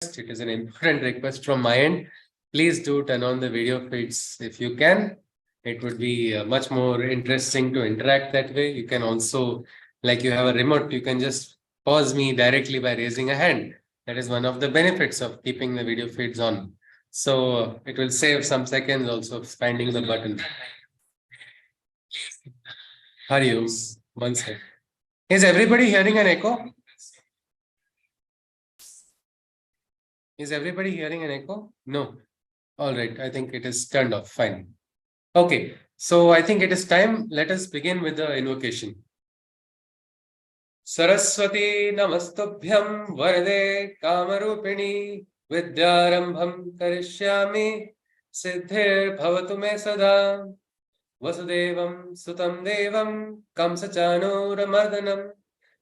It is an important request from my end. Please do turn on the video feeds if you can. It would be much more interesting to interact that way. You can also, like you have a remote, you can just pause me directly by raising a hand. That is one of the benefits of keeping the video feeds on. So it will save some seconds also of finding the button. Hari Om. One second. Is everybody hearing an echo? Is everybody hearing an echo? No. All right. I think it is turned off. Fine. Okay. So I think it is time. Let us begin with the invocation. Saraswati Namastubhyam Varade Kamarupini Vidyarambham Karishyami Siddhir Bhavatu Me Sada Vasudevam Sutam Devam Kamsachanuramardanam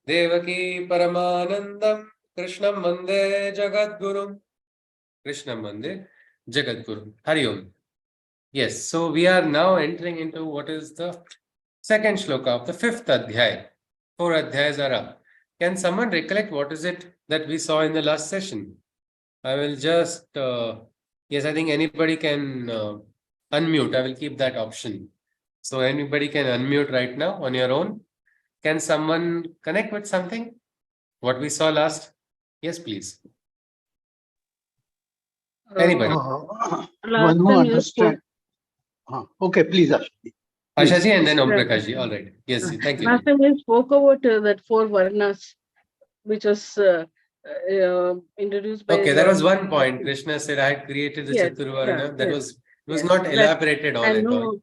Devaki Paramanandam Krishnam Vande Jagadgurum. Krishnam Vande Jagadguru. Hari Om. Yes, so we are now entering into what is the second shloka of the fifth adhyay. 4 adhyayas are up. Can someone recollect what is it that we saw in the last session? I will just, yes, I think anybody can unmute. I will keep that option. So anybody can unmute right now on your own. Can someone connect with something? What we saw last? Yes, please. Anybody? One who understands. Okay, please, Ashwini. Ashaji and then Om Prakashji. All right. Yes, thank you. Last time we spoke about that 4 varnas, which was introduced by. Okay, that was one point. Krishna said, I had created the Chaturvarna. That was not elaborated on at all.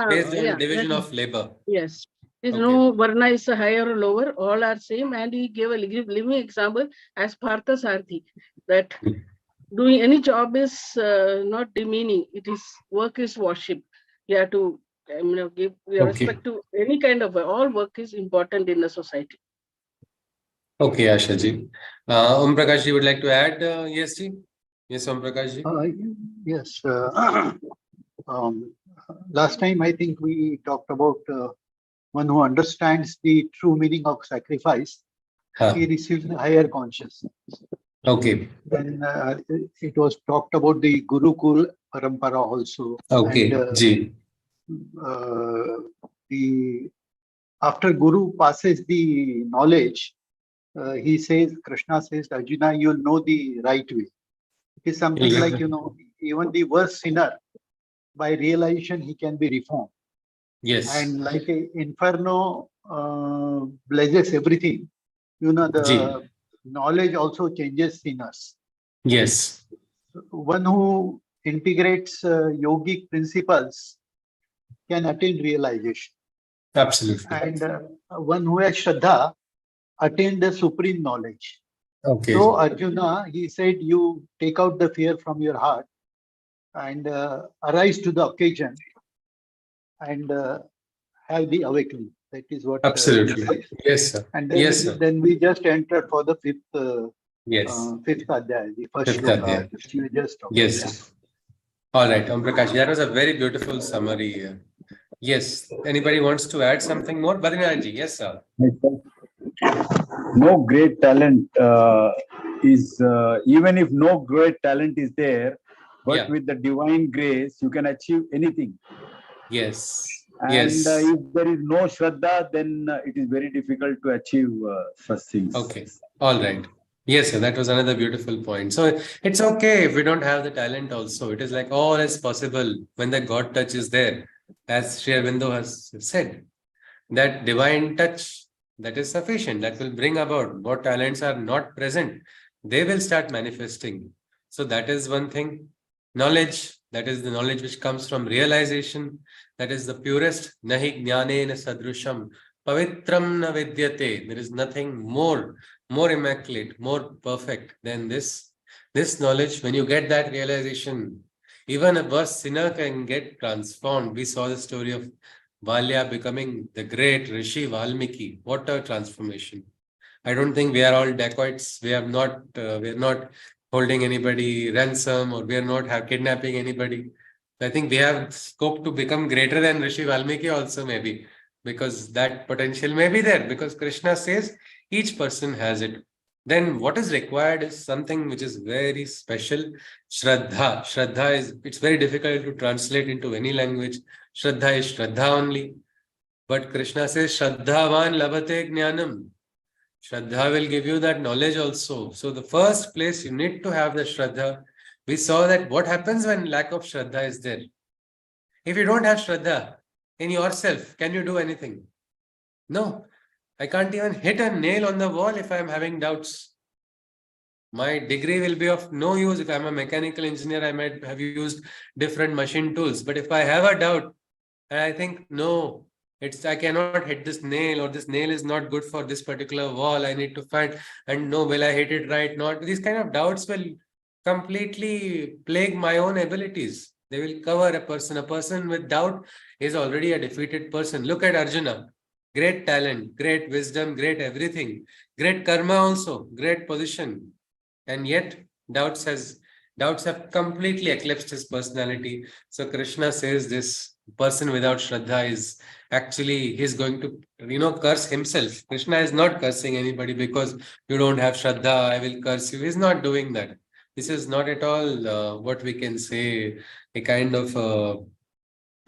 Based on division of labor. Yes. There's no varna is higher or lower, all are same. And he gave a living example as Partha Sarthi, that doing any job is not demeaning. It is work is worship. You have to give respect to any kind of all work is important in the society. Okay, Ashaji. Om Prakashji would like to add, yes, ji? Yes, Om Prakashji. Yes. Last time I think we talked about one who understands the true meaning of sacrifice, he receives a higher consciousness. Okay. Then it was talked about the Gurukul Parampara also. Okay. And, after Guru passes the knowledge, he says, Krishna says, Arjuna, you'll know the right way. It is something like, even the worst sinner, by realization, he can be reformed. Yes. And like a inferno blesses everything, the knowledge also changes sinners. Yes. One who integrates yogic principles can attain realization. Absolutely. And one who has Shraddha attain the supreme knowledge. Okay. So Arjuna, he said, you take out the fear from your heart and arise to the occasion and have the awakening. That is what. Absolutely. Yes, sir. And then, then we just entered for the fifth adhyay, the first shloka, which you just talked about. Yes. All right, Om Prakash, that was a very beautiful summary. Yes. Anybody wants to add something more? Badrinathji, yes, sir. No great talent is, even if no great talent is there, but with the divine grace, you can achieve anything. Yes. And if there is no Shraddha, then it is very difficult to achieve such things. Okay. All right. Yes, sir. That was another beautiful point. So it's okay if we don't have the talent also. It is like all is possible when the God touch is there. As Sri Aurobindo has said, that divine touch, that is sufficient. That will bring about what talents are not present. They will start manifesting. So that is one thing. Knowledge, that is the knowledge which comes from realization. That is the purest. Nahi jnane na sadrusham. Pavitram na vidyate. There is nothing more immaculate, more perfect than this. This knowledge, when you get that realization, even a worst sinner can get transformed. We saw the story of Valya becoming the great Rishi Valmiki. What a transformation. I don't think we are all dacoits. We are not holding anybody ransom, or we are not kidnapping anybody. I think we have scope to become greater than Rishi Valmiki also, maybe, because that potential may be there, because Krishna says each person has it. then what is required is something which is very special. Shraddha. Shraddha is, it's very difficult to translate into any language. Shraddha is Shraddha only. But Krishna says, Shraddhavan labhate jnanam. Shraddha will give you that knowledge also. So the first place you need to have the Shraddha. We saw that what happens when lack of Shraddha is there. If you don't have Shraddha in yourself, can you do anything? No. I can't even hit a nail on the wall if I am having doubts. My degree will be of no use. If I'm a mechanical engineer, I might have used different machine tools. But if I have a doubt, and I think, no, I cannot hit this nail, or this nail is not good for this particular wall, I need to find, and no, will I hit it right? Not. These kind of doubts will completely plague my own abilities. They will cover a person. A person with doubt is already a defeated person. Look at Arjuna. Great talent, great wisdom, great everything, great karma also, great position. And yet doubts have completely eclipsed his personality. So Krishna says this person without Shraddha is actually, he's going to, curse himself. Krishna is not cursing anybody because you don't have Shraddha, I will curse you. He's not doing that. This is not at all what we can say, a kind of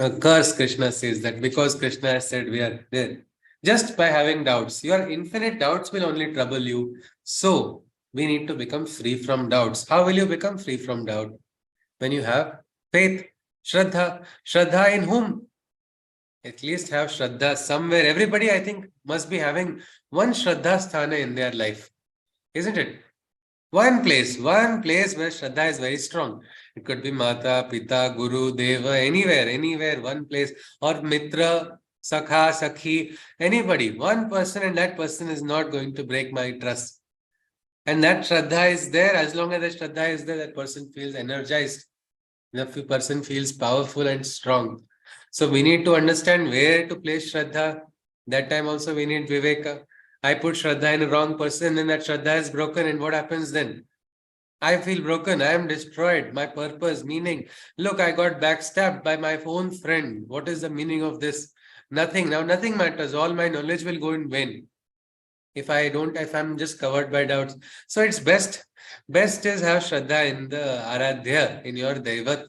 a curse. Krishna says that because Krishna has said we are there. Just by having doubts, your infinite doubts will only trouble you. So we need to become free from doubts. How will you become free from doubt? When you have faith, Shraddha. Shraddha in whom? At least have Shraddha somewhere. Everybody, I think, must be having one Shraddha sthana in their life. Isn't it? One place where Shraddha is very strong. It could be Mata, Pita, Guru, Deva, anywhere, one place. Or Mitra, Sakha, Sakhi, anybody. One person, and that person is not going to break my trust. And that Shraddha is there. As long as that Shraddha is there, that person feels energized. The person feels powerful and strong. So we need to understand where to place Shraddha. That time also we need Viveka. I put Shraddha in a wrong person, and that Shraddha is broken. And what happens then? I feel broken. I am destroyed. My purpose, meaning. Look, I got backstabbed by my own friend. What is the meaning of this? Nothing. Now nothing matters. All my knowledge will go in vain if I'm just covered by doubts. So it's best is have Shraddha in the Aradhya, in your Daivat.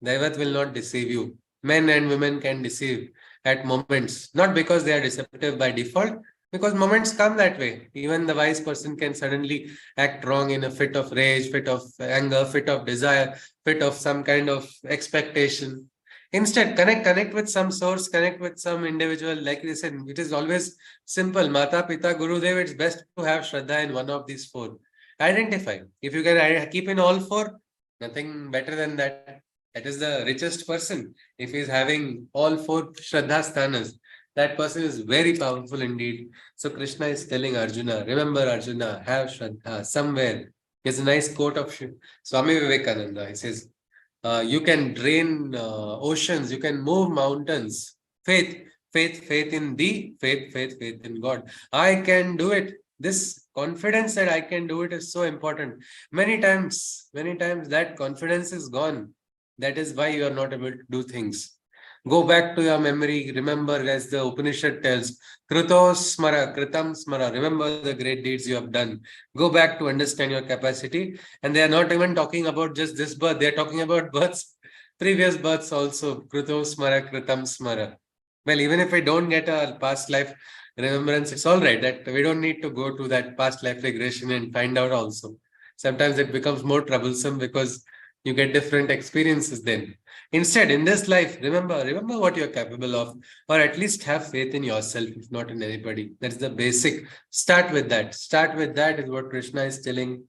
Daivat will not deceive you. Men and women can deceive at moments, not because they are deceptive by default, because moments come that way. Even the wise person can suddenly act wrong in a fit of rage, fit of anger, fit of desire, fit of some kind of expectation. Instead, connect with some source, connect with some individual. Like we said, it is always simple. Mata, Pita, Guru, Dev, it's best to have Shraddha in one of these four. Identify. If you can keep in all four, nothing better than that. That is the richest person. If he is having all four Shraddha sthanas, that person is very powerful indeed. So Krishna is telling Arjuna, remember Arjuna, have Shraddha somewhere. There's a nice quote of Swami Vivekananda. He says, you can drain oceans, you can move mountains. Faith in thee, faith in God. I can do it. This confidence that I can do it is so important. Many times that confidence is gone. That is why you are not able to do things. Go back to your memory. Remember, as the Upanishad tells, Kritos smara, Kritam smara. Remember the great deeds you have done. Go back to understand your capacity. And they are not even talking about just this birth. They are talking about births, previous births also. Kritos smara, Kritam smara. Well, even if we don't get a past life remembrance, it's all right. That we don't need to go to that past life regression and find out also. Sometimes it becomes more troublesome because you get different experiences then. Instead, in this life, remember what you're capable of, or at least have faith in yourself, if not in anybody. That's the basic. Start with that. Start with that is what Krishna is telling.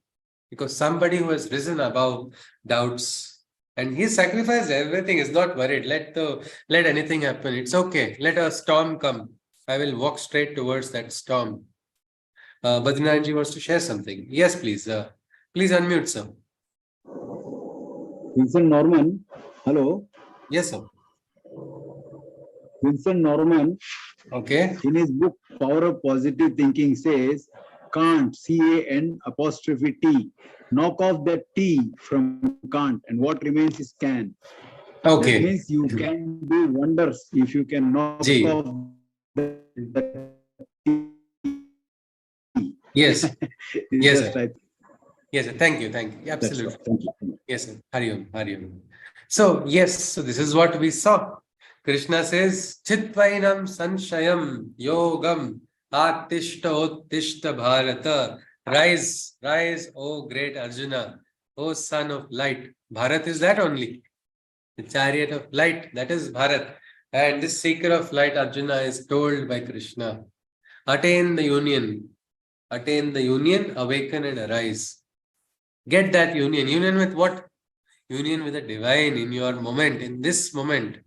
Because somebody who has risen above doubts and he sacrificed everything, is not worried. Let anything happen. It's okay. Let a storm come. I will walk straight towards that storm. Badrinathji wants to share something. Yes, please. Please unmute, sir. Vincent Norman, hello. Yes, sir. Vincent Norman, Okay. in his book Power of Positive Thinking says, Kant, C-A-N''T, knock off that T from Kant and what remains is can. Okay. That means you can do wonders if you can knock Gee. off the T. Yes. It's Yes, just, sir. Yes, sir. Thank you. Thank you. that's all. Absolutely. Thank you. Yes, sir. Hari Om. Hari Om. So, yes, so this is what we saw. Krishna says, Chitvainam Sanshayam Yogam Attishta Uttishta Bharata. Rise, rise, O great Arjuna, O son of light. Bharat is that only. The chariot of light, that is Bharat. And this seeker of light, Arjuna, is told by Krishna, attain the union, awaken and arise. Get that union. Union with what? Union with the divine in your moment, in this moment.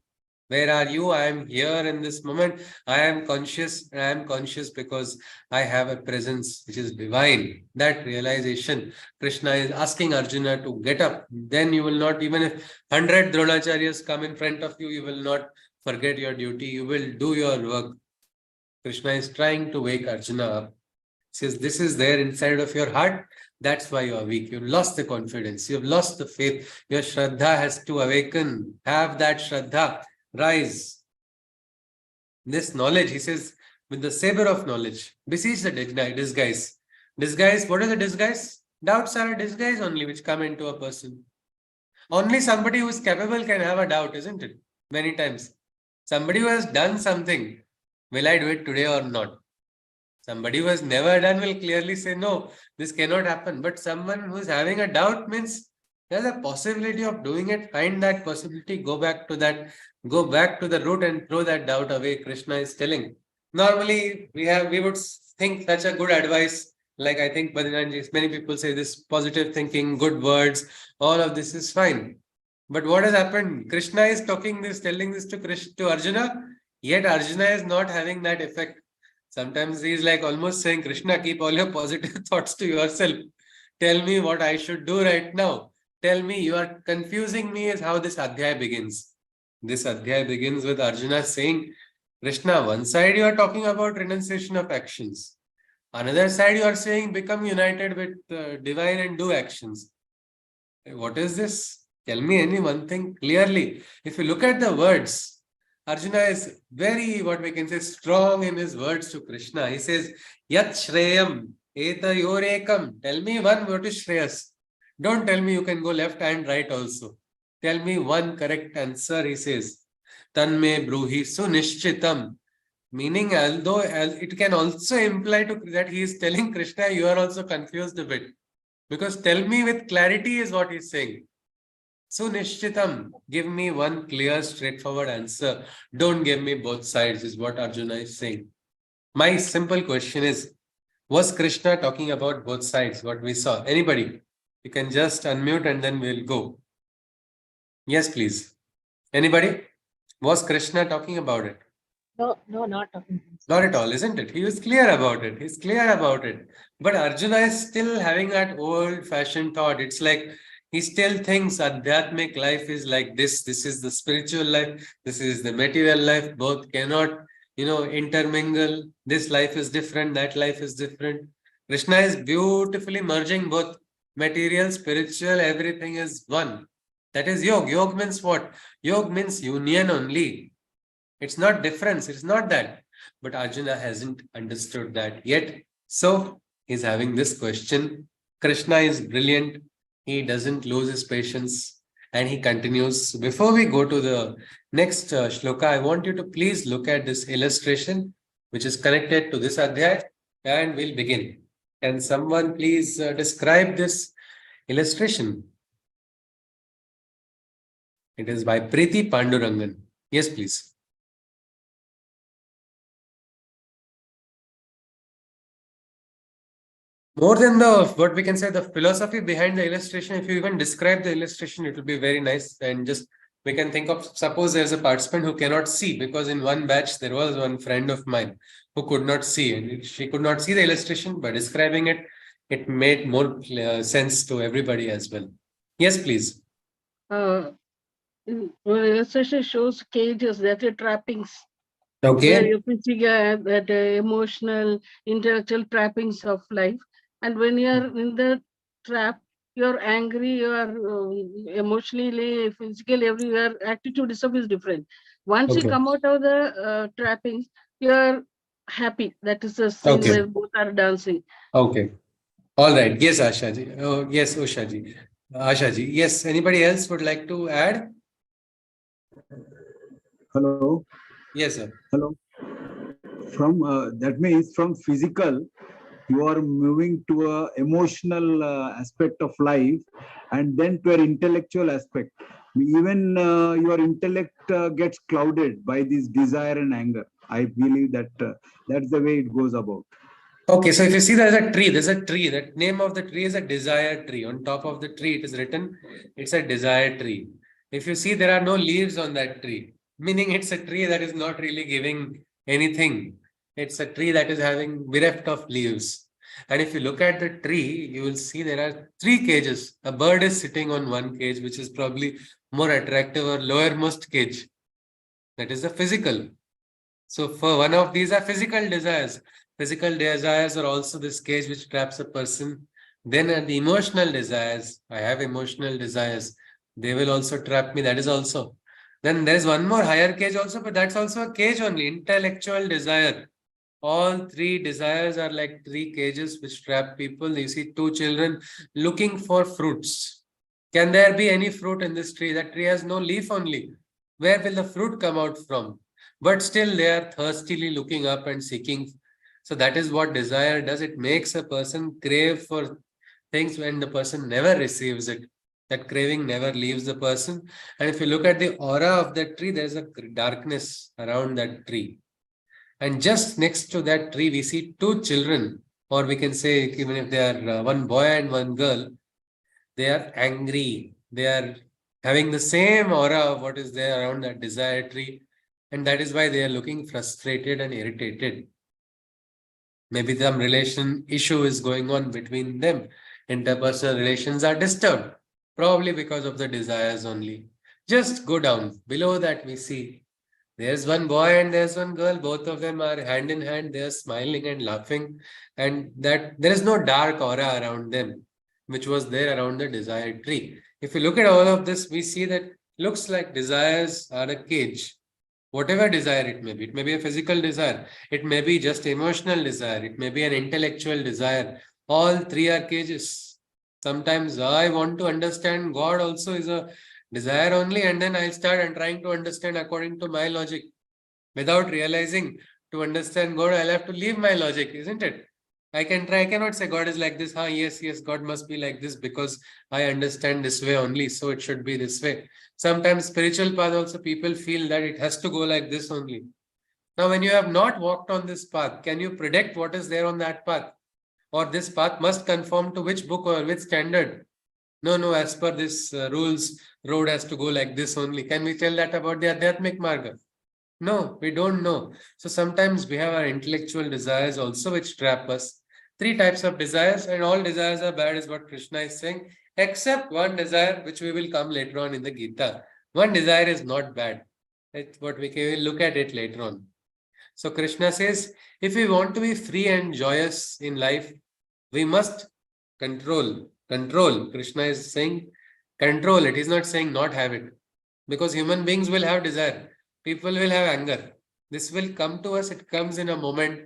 Where are you? I am here in this moment. I am conscious. I am conscious because I have a presence which is divine. That realization, Krishna is asking Arjuna to get up. Then you will not, even if 100 Dronacharyas come in front of you, you will not forget your duty. You will do your work. Krishna is trying to wake Arjuna up. He says, this is there inside of your heart. That's why you are weak. You've lost the confidence. You've lost the faith. Your Shraddha has to awaken. Have that Shraddha. Rise. This knowledge, he says, with the saber of knowledge, besiege the disguise. Disguise, what is a disguise? Doubts are a disguise only which come into a person. Only somebody who is capable can have a doubt, isn't it? Many times. Somebody who has done something, will I do it today or not? Somebody who has never done will clearly say, no, this cannot happen. But someone who is having a doubt means there's a possibility of doing it. Find that possibility, go back to the root and throw that doubt away. Krishna is telling. Normally, we would think such a good advice. Like I think Badrinathji, many people say this positive thinking, good words, all of this is fine. But what has happened? Krishna is telling this to Arjuna, yet Arjuna is not having that effect. Sometimes he's like almost saying, Krishna, keep all your positive thoughts to yourself. Tell me what I should do right now. Tell me, you are confusing me, is how this Adhyay begins. This Adhyay begins with Arjuna saying, Krishna, one side you are talking about renunciation of actions. Another side you are saying, become united with divine and do actions. What is this? Tell me any one thing clearly. If you look at the words, Arjuna is very, what we can say, strong in his words to Krishna. He says, Yat Shreyam, Eta Yorekam. Tell me one, what is Shreyas? Don't tell me you can go left and right also. Tell me one correct answer, he says. Tanme Bruhi Sunishchitam. Meaning, although it can also imply to that he is telling Krishna, you are also confused a bit. Because tell me with clarity is what he's saying. Sunishchitam, give me one clear, straightforward answer. Don't give me both sides, is what Arjuna is saying. My simple question is, was Krishna talking about both sides, what we saw? Anybody? You can just unmute and then we'll go. Yes, please. Anybody? Was Krishna talking about it? No, no, not talking. Not at all, isn't it? He was clear about it. He's clear about it. But Arjuna is still having that old-fashioned thought. It's like he still thinks Adhyatmic life is like this. This is the spiritual life. This is the material life. Both cannot, intermingle. This life is different. That life is different. Krishna is beautifully merging both material, spiritual, everything is one. That is yoga. Yoga means what? Yoga means union only. It's not difference. It's not that. But Arjuna hasn't understood that yet. So he's having this question. Krishna is brilliant. He doesn't lose his patience and he continues. Before we go to the next shloka, I want you to please look at this illustration which is connected to this adhyay and we'll begin. Can someone please describe this illustration? It is by Preeti Pandurangan. Yes, please. More than what we can say, the philosophy behind the illustration, if you even describe the illustration, it will be very nice. And just we can think of, suppose there's a participant who cannot see, because in one batch, there was one friend of mine who could not see, and she could not see the illustration. By describing it, it made more sense to everybody as well. Yes, please. Illustration shows cages, that are trappings. Okay. Where you physical, that emotional, intellectual trappings of life. And when you are in the trap, you're angry, you are emotionally, physically, everywhere, attitude itself is different. Once you come out of the trappings, your happy. That is the scene Okay. where both are dancing. Okay. All right. Yes, Ashaji. Oh, yes, Ushaji. Ashaji. Yes. Anybody else would like to add? Hello, Yes, sir. hello. From that means from physical, you are moving to a emotional aspect of life, and then to an intellectual aspect. Even your intellect gets clouded by this desire and anger. I believe that that's the way it goes about. Okay, so if you see there's a tree. That name of the tree is a desire tree. On top of the tree, it is written, it's a desire tree. If you see, there are no leaves on that tree, meaning it's a tree that is not really giving anything. It's a tree that is having bereft of leaves. And if you look at the tree, you will see there are three cages. A bird is sitting on one cage, which is probably more attractive or lowermost cage. That is the physical. So for one of these are physical desires. Physical desires are also this cage which traps a person. Then are the emotional desires. I have emotional desires. They will also trap me. That is also. Then there's one more higher cage also, but that's also a cage only. Intellectual desire. All three desires are like three cages which trap people. You see two children looking for fruits. Can there be any fruit in this tree? That tree has no leaf only. Where will the fruit come out from? But still they are thirstily looking up and seeking. So that is what desire does. It makes a person crave for things when the person never receives it. That craving never leaves the person. And if you look at the aura of that tree, there's a darkness around that tree. And just next to that tree, we see two children, or we can say, even if they are one boy and one girl, they are angry. They are having the same aura of what is there around that desire tree. And that is why they are looking frustrated and irritated. Maybe some relation issue is going on between them. Interpersonal relations are disturbed, probably because of the desires only. Just go down. Below that, we see there's one boy and there's one girl. Both of them are hand in hand. They're smiling and laughing. And that there is no dark aura around them, which was there around the desire tree. If you look at all of this, we see that looks like desires are a cage. Whatever desire it may be a physical desire, it may be just emotional desire, it may be an intellectual desire. All three are cages. Sometimes I want to understand God also is a desire only, and then I'll start and trying to understand according to my logic. Without realizing, to understand God, I'll have to leave my logic, isn't it? I cannot say God is like this. Yes, God must be like this because I understand this way only, so it should be this way. Sometimes spiritual path also people feel that it has to go like this only. Now, when you have not walked on this path, can you predict what is there on that path? Or this path must conform to which book or which standard? No, as per this rules, road has to go like this only. Can we tell that about the Adhyatmik Marga? No, we don't know. So sometimes we have our intellectual desires also which trap us. Three types of desires, and all desires are bad, is what Krishna is saying, except one desire, which we will come later on in the Gita. One desire is not bad. It's what we can look at it later on. So Krishna says, if we want to be free and joyous in life, we must control. Control. Krishna is saying, control it. He's not saying not have it. Because human beings will have desire. People will have anger. This will come to us. It comes in a moment.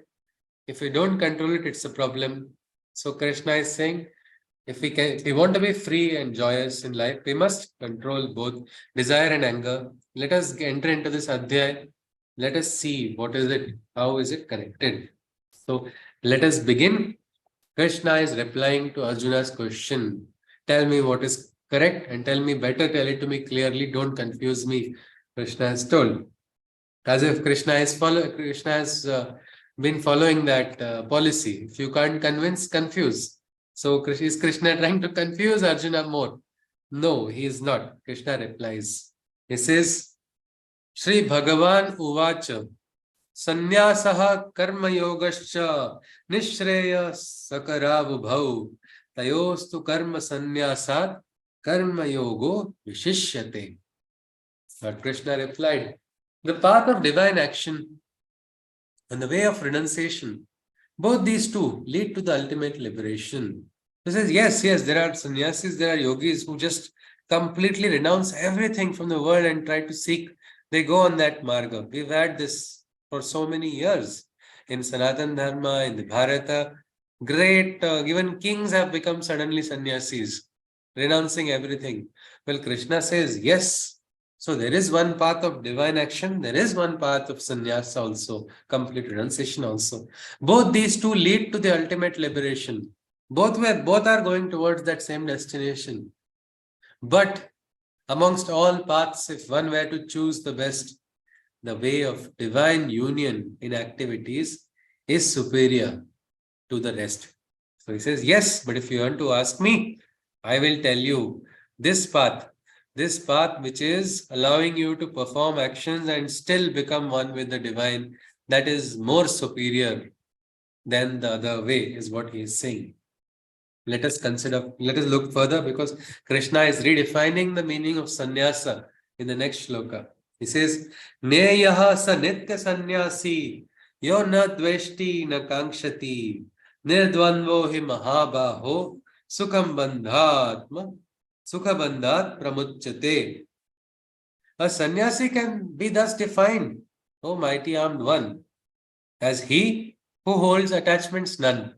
If we don't control it, it's a problem. So Krishna is saying, if we want to be free and joyous in life, we must control both desire and anger. Let us enter into this Adhyay. Let us see what is it, how is it connected. So let us begin. Krishna is replying to Arjuna's question. Tell me what is correct and tell it to me clearly. Don't confuse me. Krishna has told. As if Krishna has been following that policy. If you can't convince, confuse. So is Krishna trying to confuse Arjuna more? No, he is not. Krishna replies. He says, Shri Bhagavan Uvacha Sannyasaha Karma Yogascha Nishreya Sakarabhau Tayostu Karma Sannyasat Karma Yogo Vishishyate. But Krishna replied, the path of divine action and the way of renunciation, both these two lead to the ultimate liberation. He says, yes, there are sannyasis, there are yogis who just completely renounce everything from the world and try to seek, they go on that marga. We've had this for so many years. in Sanatan Dharma, in the Bharata. Great, even kings have become suddenly sannyasis, renouncing everything. Well, Krishna says, yes. So there is one path of divine action, there is one path of sannyasa also, complete renunciation also. Both these two lead to the ultimate liberation. Both are going towards that same destination. But amongst all paths, if one were to choose the best, the way of divine union in activities is superior to the rest. So he says, yes, but if you want to ask me, I will tell you this path which is allowing you to perform actions and still become one with the divine, that is more superior than the other way, is what he is saying. Let us look further, because Krishna is redefining the meaning of sannyasa in the next shloka. He says, Neyaha sa nitya sannyasi, yo na dveshti na kankshati, nirdvanvo hi mahabaho, sukham bandhat pramuchyate. A sannyasi can be thus defined, O mighty armed one, as he who holds attachments none.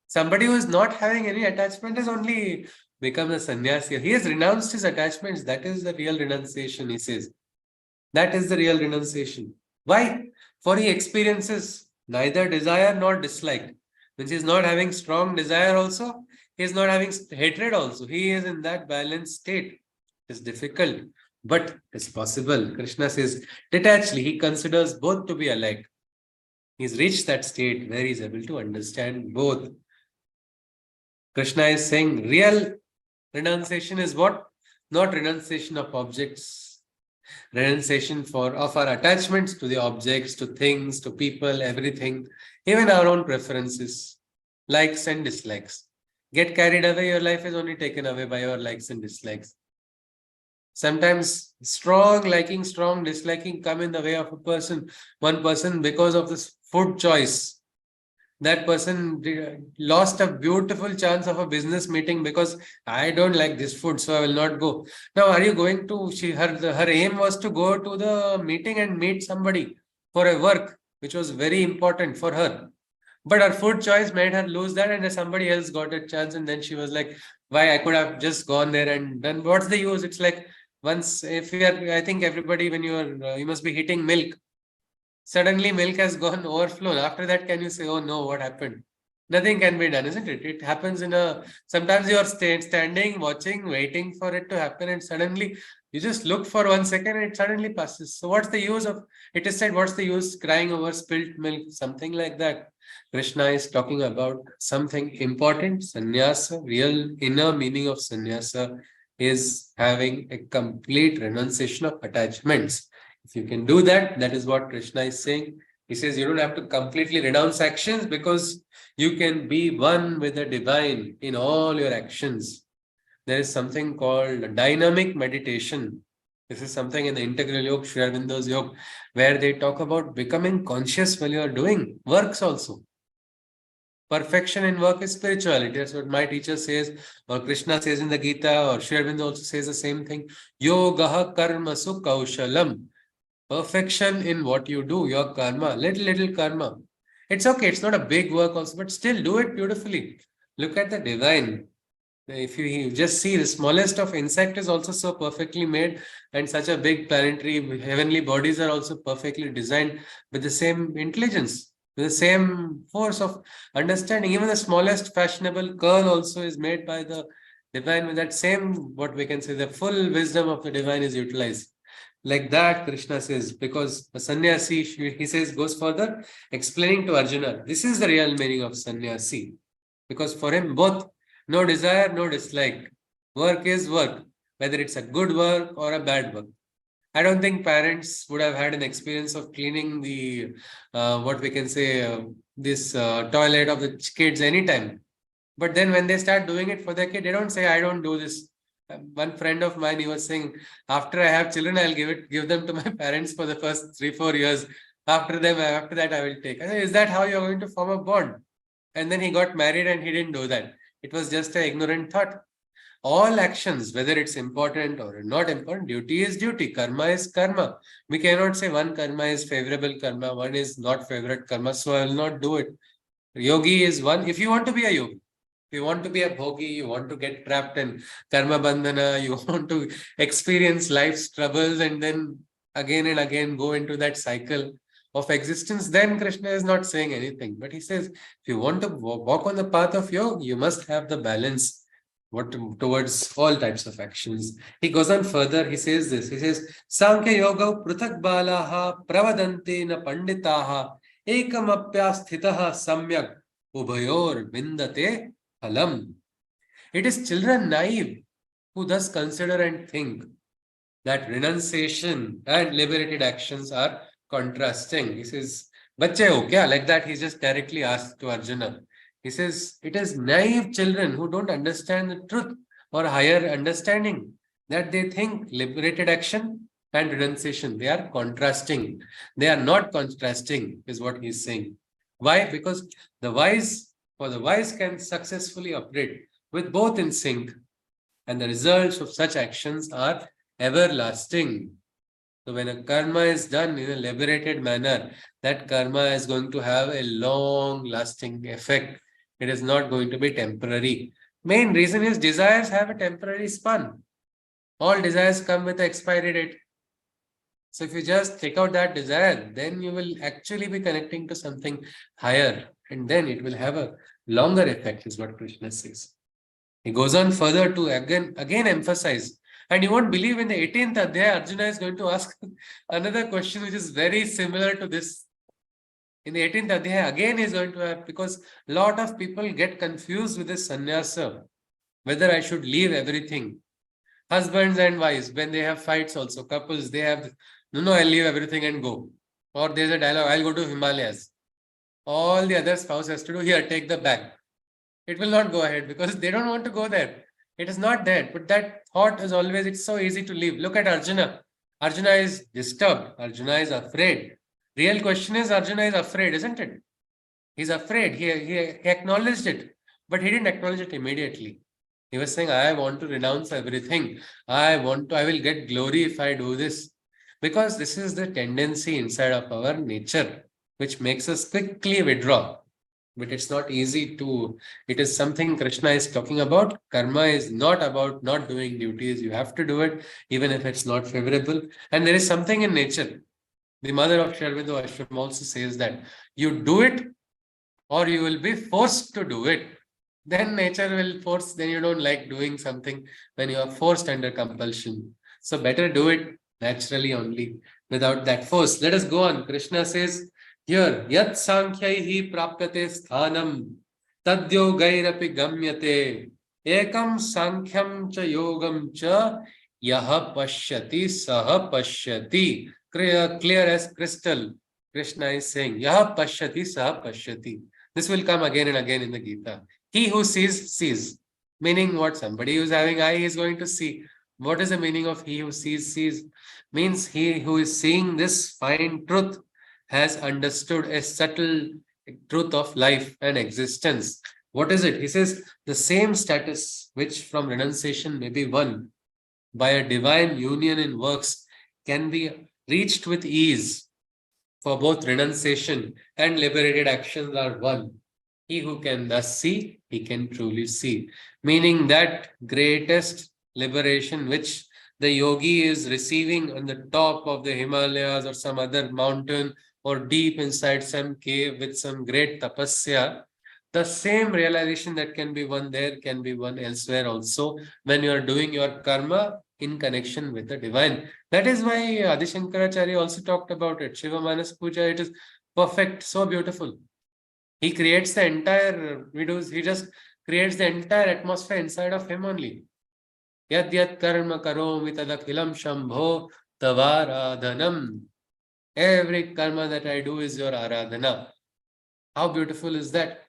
Somebody who is not having any attachment has only become a sannyasi. He has renounced his attachments. That is the real renunciation, he says. That is the real renunciation. Why? For he experiences neither desire nor dislike. When he is not having strong desire also, he is not having hatred also. He is in that balanced state. It is difficult, but it's possible. Krishna says, detachedly, he considers both to be alike. He's reached that state where he's able to understand both. Krishna is saying real renunciation is what? Not renunciation of objects. Renunciation of our attachments to the objects, to things, to people, everything, even our own preferences, likes and dislikes. Get carried away, your life is only taken away by your likes and dislikes. Sometimes strong liking, strong disliking come in the way of a person. One person, because of this food choice, that person lost a beautiful chance of a business meeting because I don't like this food, so I will not go. Now, are you going to, her aim was to go to the meeting and meet somebody for a work, which was very important for her. But her food choice made her lose that, and somebody else got a chance, and then she was like, why I could have just gone there and done, what's the use? It's like, once, if you are, I think everybody, when you are, you must be hitting milk. Suddenly milk has gone overflown. After that, can you say, oh no, what happened? Nothing can be done, isn't it? It happens sometimes you are standing, watching, waiting for it to happen, and suddenly you just look for 1 second and it suddenly passes. So what's the use of, it is said, what's the use crying over spilt milk? Something like that. Krishna is talking about something important. Sannyasa, real inner meaning of sannyasa is having a complete renunciation of attachments. If you can do that, that is what Krishna is saying. He says you don't have to completely renounce actions, because you can be one with the divine in all your actions. There is something called dynamic meditation. This is something in the integral yoga, Sri Aurobindo's yoga, where they talk about becoming conscious while you are doing works also. Perfection in work is spirituality. That's what my teacher says, or Krishna says in the Gita, or Sri Aurobindo also says the same thing. Yogaha karmasu kaushalam. Perfection in what you do, your karma, little karma. It's okay, it's not a big work also, but still do it beautifully. Look at the divine. If you just see, the smallest of insect is also so perfectly made, and such a big planetary heavenly bodies are also perfectly designed with the same intelligence, with the same force of understanding. Even the smallest fashionable curl also is made by the divine with that same, what we can say, the full wisdom of the divine is utilized. Like that, Krishna says, because a sannyasi, he says, goes further, explaining to Arjuna, this is the real meaning of sannyasi. Because for him, both, no desire, no dislike. Work is work, whether it's a good work or a bad work. I don't think parents would have had an experience of cleaning the, what we can say, this toilet of the kids anytime. But then when they start doing it for their kid, they don't say, I don't do this. One friend of mine, he was saying, after I have children, I'll give them to my parents for the first 3-4 years. After that, I will take. I said, is that how you're going to form a bond? And then he got married and he didn't do that. It was just an ignorant thought. all actions, whether it's important or not important, duty is duty, karma is karma. We cannot say one karma is favorable karma, one is not favorite karma, so I will not do it. Yogi is one. If you want to be a yogi, if you want to be a bhogi, you want to get trapped in karma bandhana, you want to experience life's troubles and then again and again go into that cycle of existence, then Krishna is not saying anything. But he says, if you want to walk on the path of yoga, you must have the balance towards all types of actions. He goes on further, he says this, he says, Sankhya yoga pruthak balaha pravadante na panditaha ekamapyasthitaha samyak ubhayor vindate phalam. It is children naive who thus consider and think that renunciation and liberated actions are contrasting. He says, Bache ho kya? Like that, he just directly asked to Arjuna. He says, it is naive children who don't understand the truth or higher understanding, that they think liberated action and renunciation, they are contrasting. They are not contrasting, is what he's saying. Why? Because the wise can successfully operate with both in sync, and the results of such actions are everlasting. So when a karma is done in a liberated manner, that karma is going to have a long lasting effect. It is not going to be temporary. Main reason is desires have a temporary span. All desires come with an expiry date. So if you just take out that desire, then you will actually be connecting to something higher, and then it will have a longer effect, is what Krishna says. He goes on further to again emphasize, and you won't believe, in the 18th Adhyay, Arjuna is going to ask another question which is very similar to this. In the 18th Adhyay, again he is going to have, because a lot of people get confused with this sannyasa, whether I should leave everything. Husbands and wives, when they have fights also, couples, they have, no, I'll leave everything and go. Or there's a dialogue, I'll go to Himalayas. All the other spouse has to do, here, take the bag. It will not go ahead because they don't want to go there. It is not there. But that thought is always, it's so easy to leave. Look at Arjuna. Arjuna is disturbed. Arjuna is afraid. Real question is, Arjuna is afraid, isn't it? He's afraid. He acknowledged it, but he didn't acknowledge it immediately. He was saying, I want to renounce everything. I will get glory if I do this. Because this is the tendency inside of our nature, which makes us quickly withdraw. But it's not easy to, it is something Krishna is talking about. Karma is not about not doing duties. You have to do it, even if it's not favorable. And there is something in nature. The mother of Sri Aurobindo Ashram also says that you do it or you will be forced to do it. Then nature will force, then you don't like doing something when you are forced under compulsion. So better do it naturally only, without that force. Let us go on. Krishna says here, Yat Sankhyahi Prapyate Sthanam Tadyogairapi Gamyate Ekam Sankhyam Cha Yogam Cha Yaha Pashyati Saha Pashyati. Clear as crystal. Krishna is saying, Yaha Pashyati Saha Pashyati. This will come again and again in the Gita. He who sees, sees. Meaning what? Somebody who is having eye is going to see. What is the meaning of he who sees, sees? Means he who is seeing this fine truth has understood a subtle truth of life and existence. What is it? He says, the same status which from renunciation may be won by a divine union in works can be reached with ease. For both renunciation and liberated actions are one. He who can thus see, he can truly see. Meaning that greatest liberation which the yogi is receiving on the top of the Himalayas or some other mountain or deep inside some cave with some great tapasya, the same realization that can be won there can be won elsewhere also when you are doing your karma in connection with the divine. That is why Adi Shankaracharya also talked about it. Shiva Manas Puja, it is perfect, so beautiful. He creates the entire videos, he just creates the entire atmosphere inside of him only. Yad yad karma karomi tadakhilam shambho tavaradhanam. Every karma that I do is your aradhana. How beautiful is that?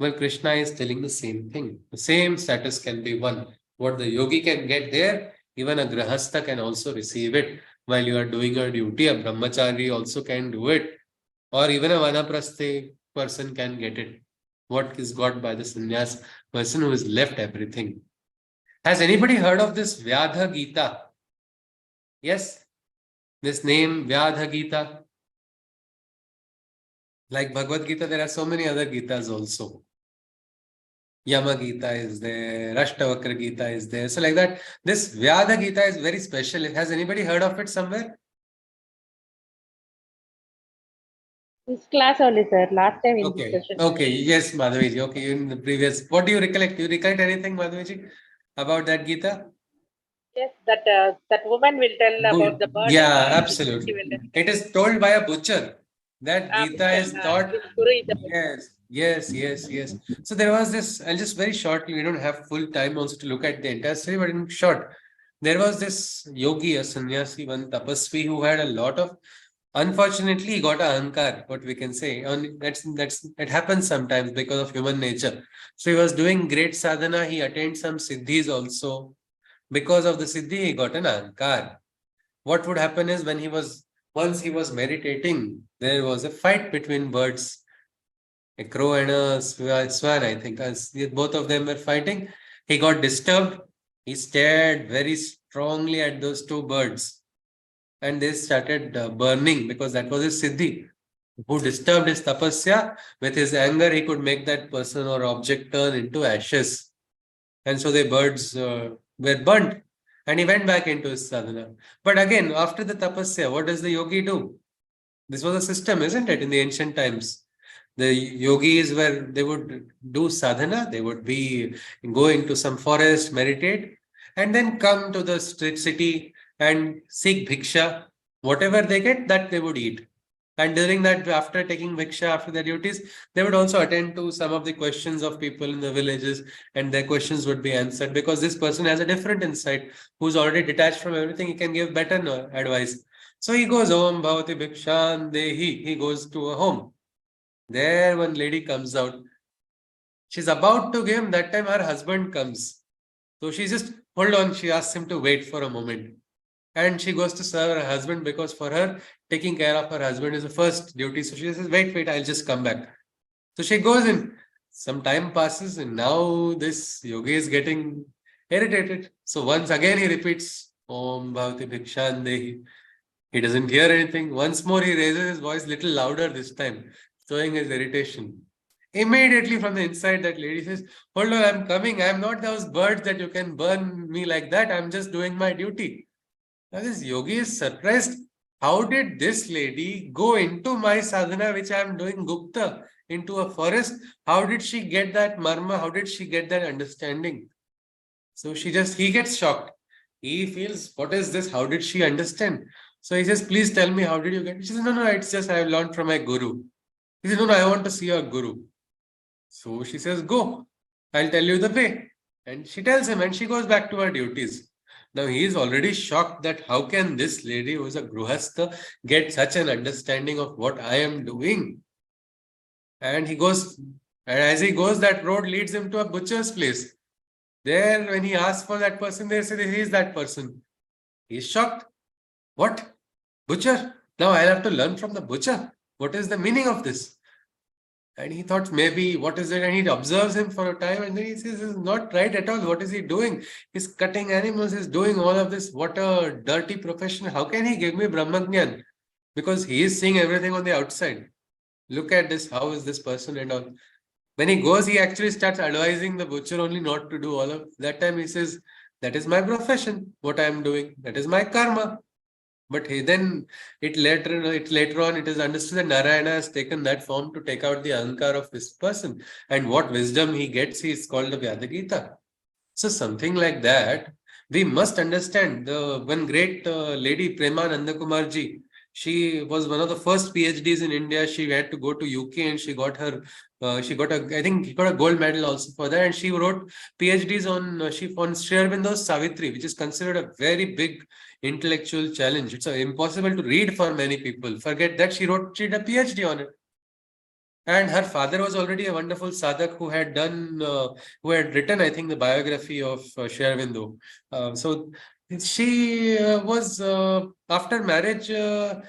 Well, Krishna is telling the same thing. The same status can be won. What the yogi can get there, even a grahastha can also receive it. While you are doing your duty, a brahmachari also can do it. Or even a vanaprasthe person can get it. What is got by the sannyas person who has left everything. Has anybody heard of this Vyadha Gita? Yes? This name, Vyadha Gita. Like Bhagavad Gita, there are so many other Gitas also. Yama Gita is there, Rashtavakra Gita is there. So like that, this Vyadha Gita is very special. Has anybody heard of it somewhere? This class only, sir. Last time in Okay. discussion. Okay. Yes, Madhaviji. Okay. In the previous, what do you recollect? Do you recollect anything, Madhaviji, about that Gita? Yes, that woman will tell about the bird and Yeah, she absolutely. will It describe. is told by a butcher. That Gita Butcher, is taught. this guru is a butcher. Yes, yes, yes, yes. So there was this, I'll just very shortly, we don't have full time also to look at the entire story, but in short, there was this yogi, a sannyasi, one tapasvi who had a lot of, unfortunately, he got a ahankar, what we can say. It happens sometimes because of human nature. So he was doing great sadhana, he attained some siddhis also. Because of the siddhi, he got an ahankar. What would happen is once he was meditating, there was a fight between birds, a crow and a swan, I think. As both of them were fighting, he got disturbed. He stared very strongly at those two birds and they started burning because that was his siddhi. Who disturbed his tapasya, with his anger, he could make that person or object turn into ashes. And so the birds were burnt and he went back into his sadhana. But again, after the tapasya, what does the yogi do? This was a system, isn't it, in the ancient times? The yogis were, they would do sadhana, they would be go into some forest, meditate, and then come to the city and seek bhiksha. Whatever they get, that they would eat. And during that, after taking bhiksha, after their duties, they would also attend to some of the questions of people in the villages, and their questions would be answered because this person has a different insight, who's already detached from everything, he can give better advice. So he goes, Om Bhavati Bhikshan Dehi. He goes to a home. There, one lady comes out. She's about to give him, that time her husband comes. So she just, hold on, she asks him to wait for a moment. And she goes to serve her husband because for her, taking care of her husband is the first duty. So she says, wait, I'll just come back. So she goes in. Some time passes and now this yogi is getting irritated. So once again he repeats, Om Bhavati Bhikshan Dehi. He doesn't hear anything. Once more he raises his voice little louder this time, showing his irritation. Immediately from the inside, that lady says, hold on, I'm coming. I'm not those birds that you can burn me like that. I'm just doing my duty. Now this yogi is surprised. How did this lady go into my sadhana, which I'm doing Gupta, into a forest? How did she get that marma? How did she get that understanding? So he gets shocked. He feels, what is this? How did she understand? So he says, please tell me, how did you get it? She says, no, it's just I have learned from my guru. He says, no, I want to see your guru. So she says, go, I'll tell you the way. And she tells him and she goes back to her duties. Now he is already shocked that how can this lady who is a gruhastha get such an understanding of what I am doing? And he goes, and as he goes, that road leads him to a butcher's place. There, when he asks for that person, they say he is that person. He is shocked. What? Butcher? Now I'll have to learn from the butcher. What is the meaning of this? And he thought, maybe, what is it? And he observes him for a time and then he says, this is not right at all. What is he doing? He's cutting animals, he's doing all of this. What a dirty profession. How can he give me Brahmagyan? Because he is seeing everything on the outside. Look at this. How is this person and all? When he goes, he actually starts advising the butcher only not to do all of that. Time he says, that is my profession, what I am doing. That is my karma. But then later on, it is understood that Narayana has taken that form to take out the ahankar of this person. And what wisdom he gets, he is called the Vyadha Gita. So something like that, we must understand. The one great lady, Premananda Kumarji, she was one of the first PhDs in India. She had to go to UK and she got I think she got a gold medal also for that. And she wrote PhDs on Sri Aurobindo's Savitri, which is considered a very big intellectual challenge. It's impossible to read for many people. Forget that she did a PhD on it. And her father was already a wonderful sadhak who had written, I think, the biography of Sri Aurobindo. So she was, after marriage, her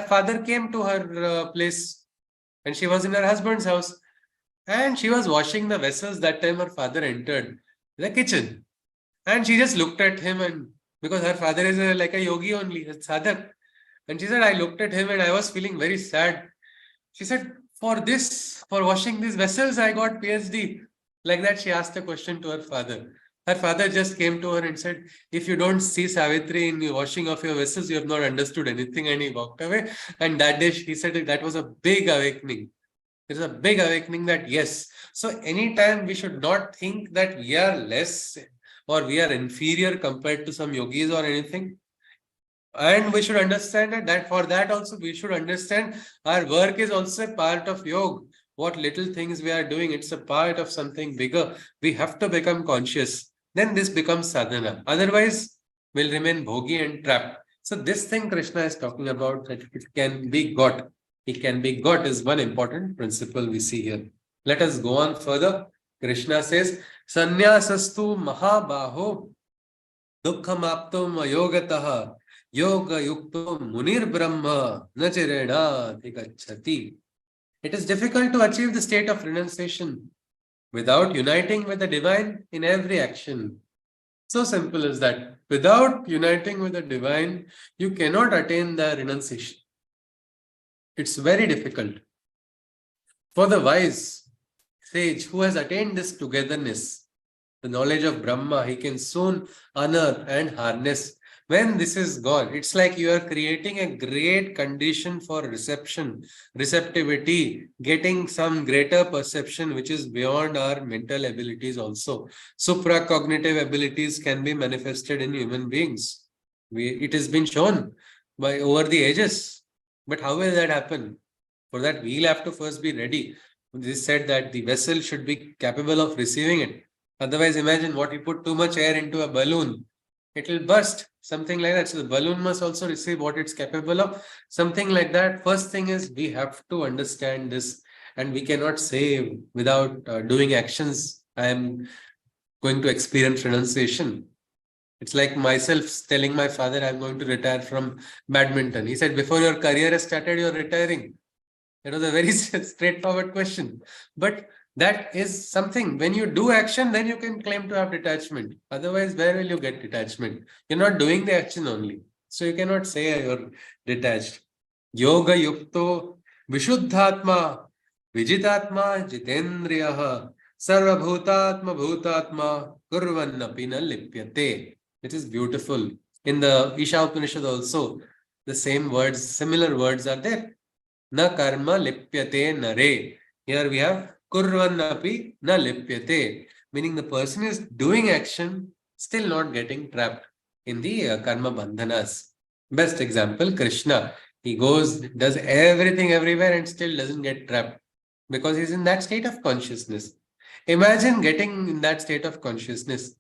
father came to her place and she was in her husband's house. And she was washing the vessels that time her father entered the kitchen. And she just looked at him, and because her father is like a yogi only, a sadhak. And she said, I looked at him and I was feeling very sad. She said, for washing these vessels, I got PhD. Like that, she asked a question to her father. Her father just came to her and said, if you don't see Savitri in the washing of your vessels, you have not understood anything. And he walked away. And that day, he said that was a big awakening. It is a big awakening that yes. So anytime we should not think that we are less or we are inferior compared to some yogis or anything. And we should understand that for that also we should understand our work is also a part of yoga. What little things we are doing, it's a part of something bigger. We have to become conscious. Then this becomes sadhana. Otherwise, we'll remain bhogi and trapped. So this thing Krishna is talking about, that it can be got. It can be got is one important principle we see here. Let us go on further. Krishna says, Sanyasastu mahabaho dukkham aptum ayogataha yoga yukto munir brahma nachirena gachati. It is difficult to achieve the state of renunciation without uniting with the divine in every action. So simple is that. Without uniting with the divine, you cannot attain the renunciation. It's very difficult. For the wise sage who has attained this togetherness, the knowledge of Brahma, he can soon unearth and harness. When this is gone, it's like you are creating a great condition for receptivity, getting some greater perception which is beyond our mental abilities also. Supracognitive abilities can be manifested in human beings. It has been shown by over the ages. But how will that happen? For that, we'll have to first be ready. This said that the vessel should be capable of receiving it. Otherwise, imagine what you put too much air into a balloon, it will burst, something like that. So the balloon must also receive what it's capable of, something like that. First thing is we have to understand this, and we cannot say without doing actions, I am going to experience renunciation. It's like myself telling my father, I'm going to retire from badminton. He said, before your career has started, you're retiring. It was a very straightforward question. But that is something, when you do action, then you can claim to have detachment. Otherwise, where will you get detachment? You're not doing the action only. So you cannot say you're detached. Yoga yukto vishuddhatma vijitatma jitendriyaha sarvabhutatma bhutatma kurvannapi na lipyate. It is beautiful. In the Isha Upanishad also, the same words, similar words are there. Na karma lipyate nare. Here we have kurvannapi na lipyate, meaning the person is doing action, still not getting trapped in the karma bandhanas. Best example, Krishna. He goes, does everything everywhere and still doesn't get trapped because he's in that state of consciousness. Imagine getting in that state of consciousness.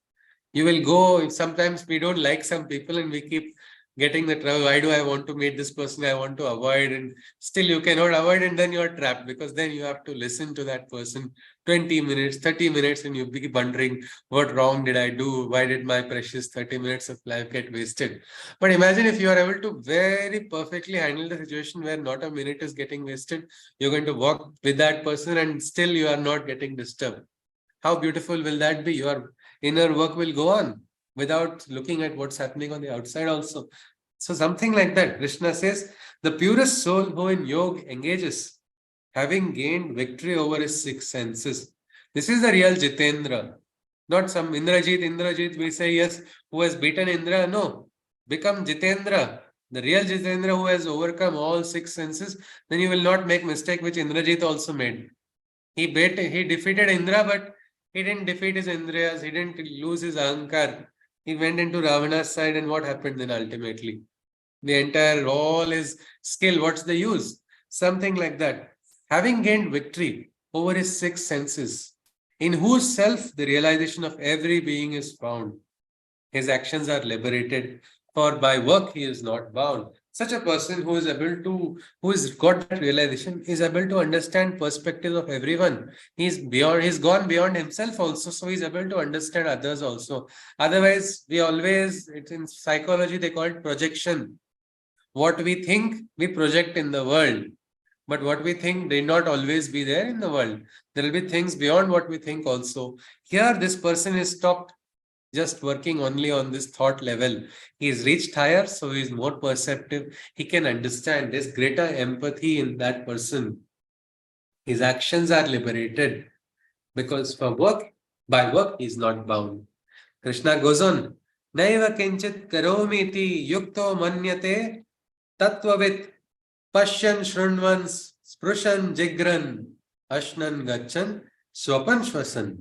You will go, sometimes we don't like some people and we keep getting the trouble. Why do I want to meet this person? I want to avoid, and still you cannot avoid, and then you are trapped because then you have to listen to that person 20 minutes, 30 minutes, and you be wondering, what wrong did I do? Why did my precious 30 minutes of life get wasted? But imagine if you are able to very perfectly handle the situation where not a minute is getting wasted. You're going to walk with that person and still you are not getting disturbed. How beautiful will that be? Your inner work will go on without looking at what's happening on the outside also. So something like that. Krishna says, the purest soul who in yoga engages, having gained victory over his six senses. This is the real Jitendra. Not some Indrajit, we say, yes, who has beaten Indra. No, become Jitendra. The real Jitendra who has overcome all six senses. Then you will not make mistake which Indrajit also made. He defeated Indra, but he didn't defeat his Indriyas. He didn't lose his Ahankar. He went into Ravana's side, and what happened then ultimately? The entire, all his skill, what's the use? Something like that. Having gained victory over his six senses, in whose self the realization of every being is found. His actions are liberated, for by work he is not bound. Such a person who is able to, who has got that realization, is able to understand perspectives of everyone. He's gone beyond himself also, so he's able to understand others also. Otherwise, it's in psychology, they call it projection. What we think, we project in the world. But what we think may not always be there in the world. There will be things beyond what we think also. Here, this person is stopped just working only on this thought level. He's reached higher, so he's more perceptive. He can understand. There's greater empathy in that person. His actions are liberated because by work, he's not bound. Krishna goes on, Naiva kinchit karomiti yukto manyate tattvavit pashyan shrunvan sprushan jigran ashnan gachan swapan shwasan.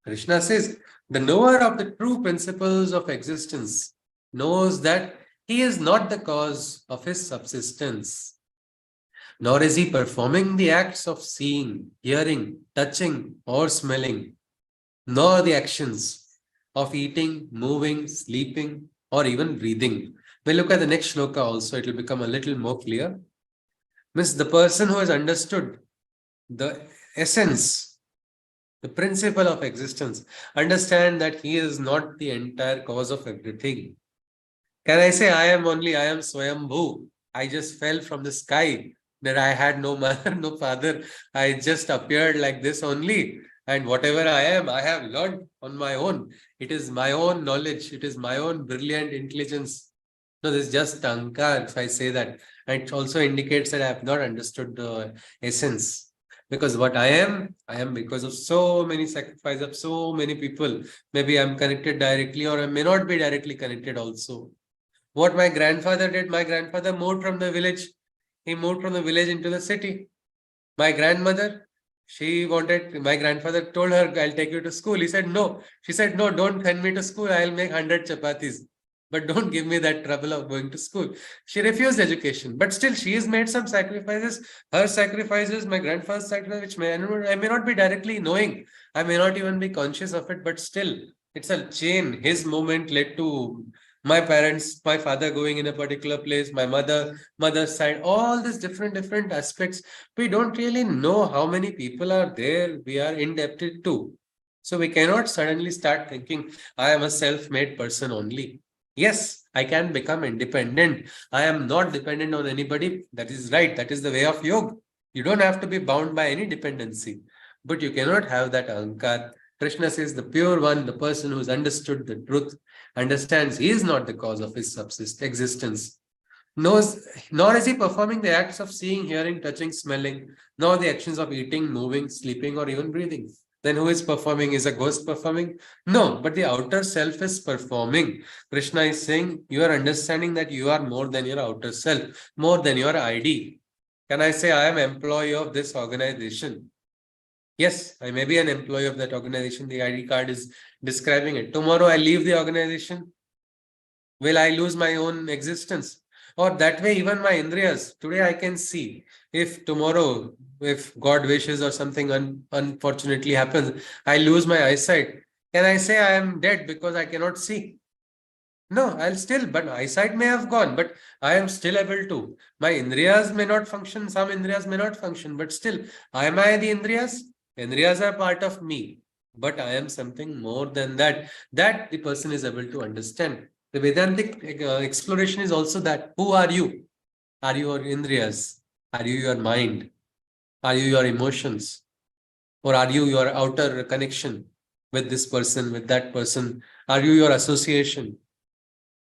Krishna says, the knower of the true principles of existence knows that he is not the cause of his subsistence, nor is he performing the acts of seeing, hearing, touching, or smelling, nor the actions of eating, moving, sleeping, or even breathing. We'll look at the next shloka also, it will become a little more clear. Means the person who has understood the essence, the principle of existence, understand that he is not the entire cause of everything. Can I say I am Swayambhu? I just fell from the sky, that I had no mother, no father. I just appeared like this only. And whatever I am, I have learned on my own. It is my own knowledge. It is my own brilliant intelligence. No, this is just Ankar, if I say that. And it also indicates that I have not understood the essence. Because what I am because of so many sacrifices of so many people. Maybe I'm connected directly, or I may not be directly connected also. What my grandfather did, my grandfather moved from the village. He moved from the village into the city. My grandmother, my grandfather told her, I'll take you to school. He said, no. She said, no, don't send me to school. I'll make 100 chapatis. But don't give me that trouble of going to school. She refused education. But still, she has made some sacrifices. Her sacrifices, my grandfather's sacrifice, which I may not be directly knowing. I may not even be conscious of it. But still, it's a chain. His movement led to my parents, my father going in a particular place, my mother's side, all these different aspects. We don't really know how many people are there we are indebted to. So we cannot suddenly start thinking, I am a self-made person only. Yes, I can become independent. I am not dependent on anybody. That is right. That is the way of yoga. You don't have to be bound by any dependency. But you cannot have that ahankar. Krishna says the pure one, the person who's understood the truth, understands he is not the cause of his existence. Nor is he performing the acts of seeing, hearing, touching, smelling, nor the actions of eating, moving, sleeping, or even breathing. Then who is performing? Is a ghost performing? No, but the outer self is performing. Krishna is saying you are understanding that you are more than your outer self, more than your ID. Can I say I am employee of this organization? Yes, I may be an employee of that organization. The ID card is describing it. Tomorrow I leave the organization. Will I lose my own existence? Or that way, even my indriyas. Today I can see. If tomorrow, if God wishes or something unfortunately happens, I lose my eyesight. Can I say I am dead because I cannot see? No, I'll still, but eyesight may have gone, but I am still able to. My indriyas may not function, some indriyas may not function, but still, am I the indriyas? Indriyas are part of me, but I am something more than that. That the person is able to understand. The Vedantic exploration is also that. Who are you? Are you your indriyas? Are you your mind? Are you your emotions? Or are you your outer connection with this person, with that person? Are you your association?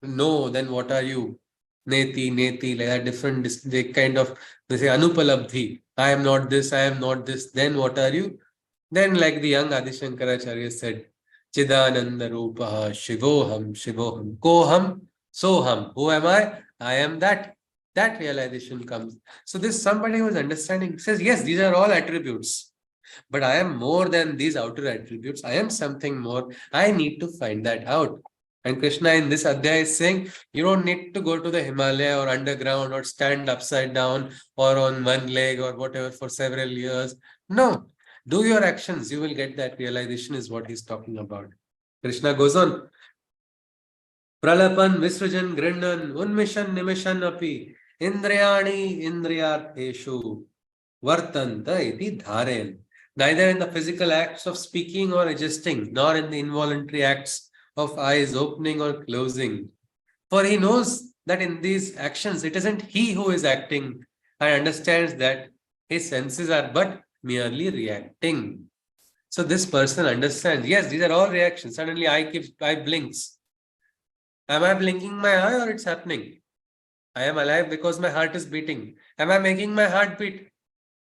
No, then what are you? Neti, like that different, they kind of, they say anupalabdhi. I am not this, I am not this. Then what are you? Then like the young Adi Shankaracharya said, Chidananda Rupaha, Shivoham, Koham, Soham. Who am I? I am that. That realization comes. So this somebody who is understanding says, yes, these are all attributes. But I am more than these outer attributes. I am something more. I need to find that out. And Krishna in this Adhyay is saying, you don't need to go to the Himalaya or underground or stand upside down or on one leg or whatever for several years. No, do your actions. You will get that realization is what he's talking about. Krishna goes on. Pralapan, Visrujan, Grindan, Unmishan, Nimishan api, Indriyani, Indriyartheshu, Vartanta iti dharen. Neither in the physical acts of speaking or adjusting, nor in the involuntary acts of eyes opening or closing. For he knows that in these actions, it isn't he who is acting and understands that his senses are but merely reacting. So this person understands, yes, these are all reactions. Suddenly I blinks. Am I blinking my eye or it's happening? I am alive because my heart is beating. Am I making my heart beat?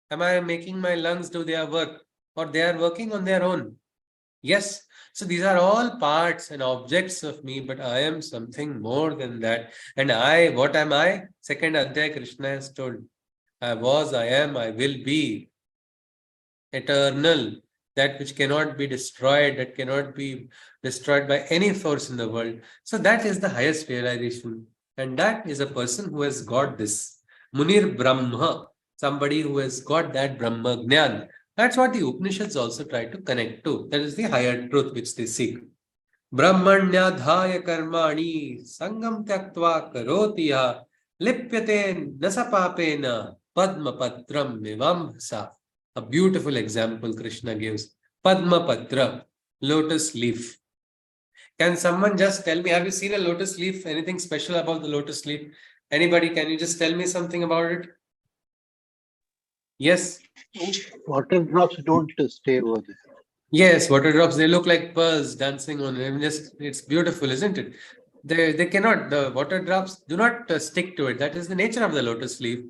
Am I making my lungs do their work? Or they are working on their own? Yes. So these are all parts and objects of me, but I am something more than that. And what am I? Second Adhyay, Krishna has told. I was, I am, I will be. Eternal, that which cannot be destroyed, that cannot be destroyed by any force in the world. So that is the highest realization. And that is a person who has got this. Munir Brahma, somebody who has got that Brahma Gnan. That's what the Upanishads also try to connect to. That is the higher truth which they seek. Brahmanyadhaya karmani sangam tyaktva karoti ya lipyate nasapapena padma patram vivamsa. A beautiful example Krishna gives. Padma patra, lotus leaf. Can someone just tell me, have you seen a lotus leaf? Anything special about the lotus leaf? Anybody, can you just tell me something about it? Yes? Water drops don't stay over there. Yes, water drops, they look like pearls dancing on it. It's beautiful, isn't it? They cannot, the water drops do not stick to it. That is the nature of the lotus leaf.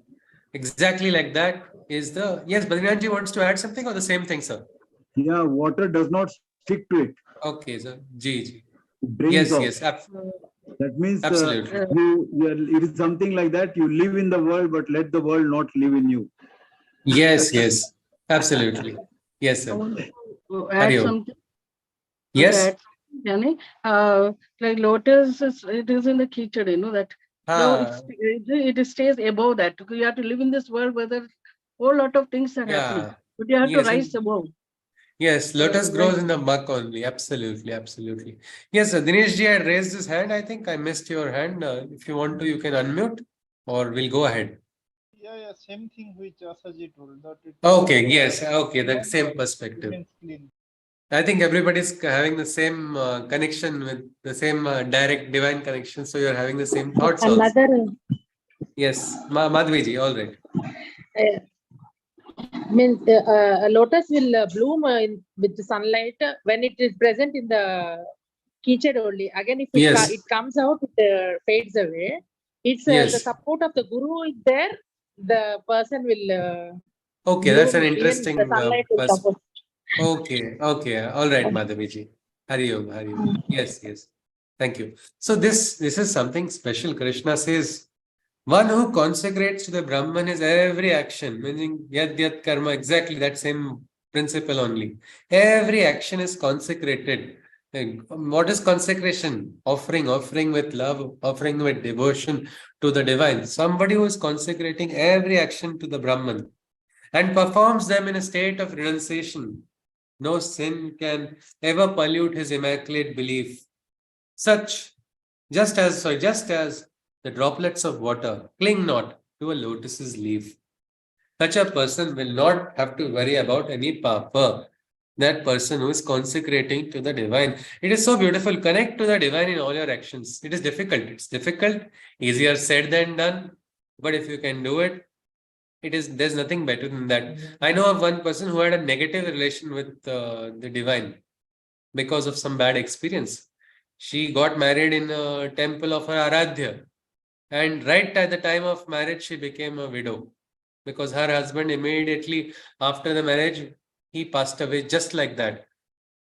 Exactly like that is the, yes, Badrinathji wants to add something or the same thing, sir? Yeah, water does not stick to it. Okay, sir. Ji. It drains Yes, off. yes, That means absolutely. it is something like that. You live in the world, but let the world not live in you. Yes, absolutely. Yes, I sir. want to add Hari Om. something. Yes. Jani, like lotus, it is in the kitchen, that no, it stays above that. You have to live in this world where there's a whole lot of things are happening, Yeah. but you have to Yes, rise above. yes, lotus grows in the muck only. Absolutely. Yes, sir. Dinesh ji had raised his hand. I think I missed your hand. If you want to, you can unmute or we'll go ahead. Yeah, same thing which Asaji told that. Okay, yes, okay, that same perspective. I think everybody's having the same connection with the same direct divine connection. So you're having the same thoughts also. Another Yes, Madhviji, all right. means a lotus will bloom with the sunlight when it is present in the kitchen only. Again, if it comes out, it fades away. It's the support of the guru is there. The person will. Okay, bloom, that's an even interesting the sunlight will support. Okay, all right, Madhaviji. Hari Om. Yes. Thank you. So this is something special. Krishna says, one who consecrates to the Brahman is every action, meaning yad karma, exactly that same principle only. Every action is consecrated. What is consecration? Offering with love, offering with devotion to the divine. Somebody who is consecrating every action to the Brahman and performs them in a state of renunciation. No sin can ever pollute his immaculate belief. Just as the droplets of water cling not to a lotus's leaf, such a person will not have to worry about any papa. That person who is consecrating to the divine. It is so beautiful. Connect to the divine in all your actions. It is difficult. It's difficult, easier said than done. But if you can do it, there's nothing better than that. I know of one person who had a negative relation with the divine because of some bad experience. She got married in a temple of her Aradhya, and right at the time of marriage she became a widow because her husband immediately after the marriage he passed away just like that,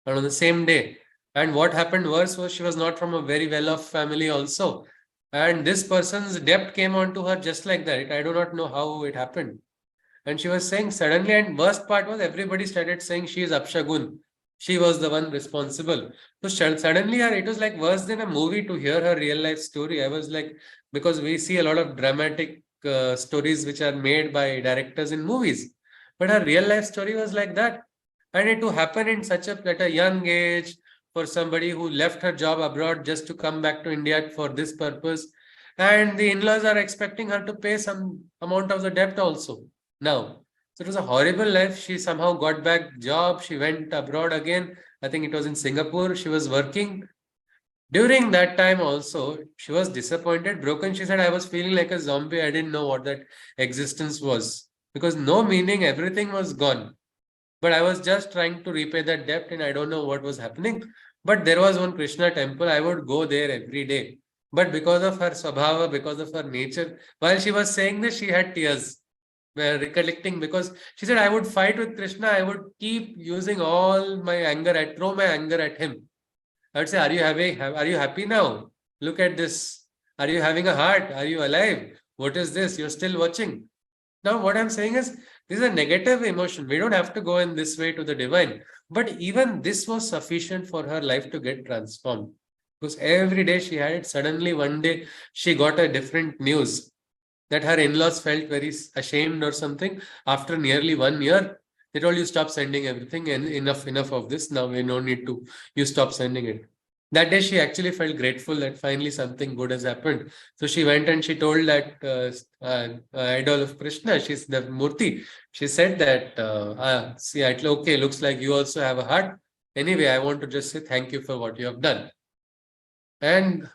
and on the same day. And what happened worse was she was not from a very well-off family also, and this person's debt came onto her just like that. I do not know how it happened. And she was saying suddenly, and worst part was everybody started saying she is Apshagun. She was the one responsible. So suddenly, it was like worse than a movie to hear her real life story. I was like, because we see a lot of dramatic stories which are made by directors in movies. But her real life story was like that. And it to happen in at a young age for somebody who left her job abroad just to come back to India for this purpose. And the in-laws are expecting her to pay some amount of the debt also. Now, so it was a horrible life. She somehow got back job. She went abroad again. I think it was in Singapore. She was working. During that time also, she was disappointed, broken. She said, I was feeling like a zombie. I didn't know what that existence was because no meaning, everything was gone. But I was just trying to repay that debt and I don't know what was happening. But there was one Krishna temple, I would go there every day. But because of her swabhava, because of her nature, while she was saying this, she had tears were recollecting, because she said, I would fight with Krishna, I would keep using all my anger, I throw my anger at him. I would say, are you happy now? Look at this. Are you having a heart? Are you alive? What is this? You're still watching. Now, what I'm saying is, this is a negative emotion. We don't have to go in this way to the divine. But even this was sufficient for her life to get transformed. Because every day she had it. Suddenly, one day, she got a different news that her in-laws felt very ashamed or something. After nearly 1 year, they told you stop sending everything and enough of this. Now we no need to, you stop sending it. That day she actually felt grateful that finally something good has happened. So she went and she told that idol of Krishna, she's the Murti. She said that, see, okay, looks like you also have a heart. Anyway, I want to just say thank you for what you have done. And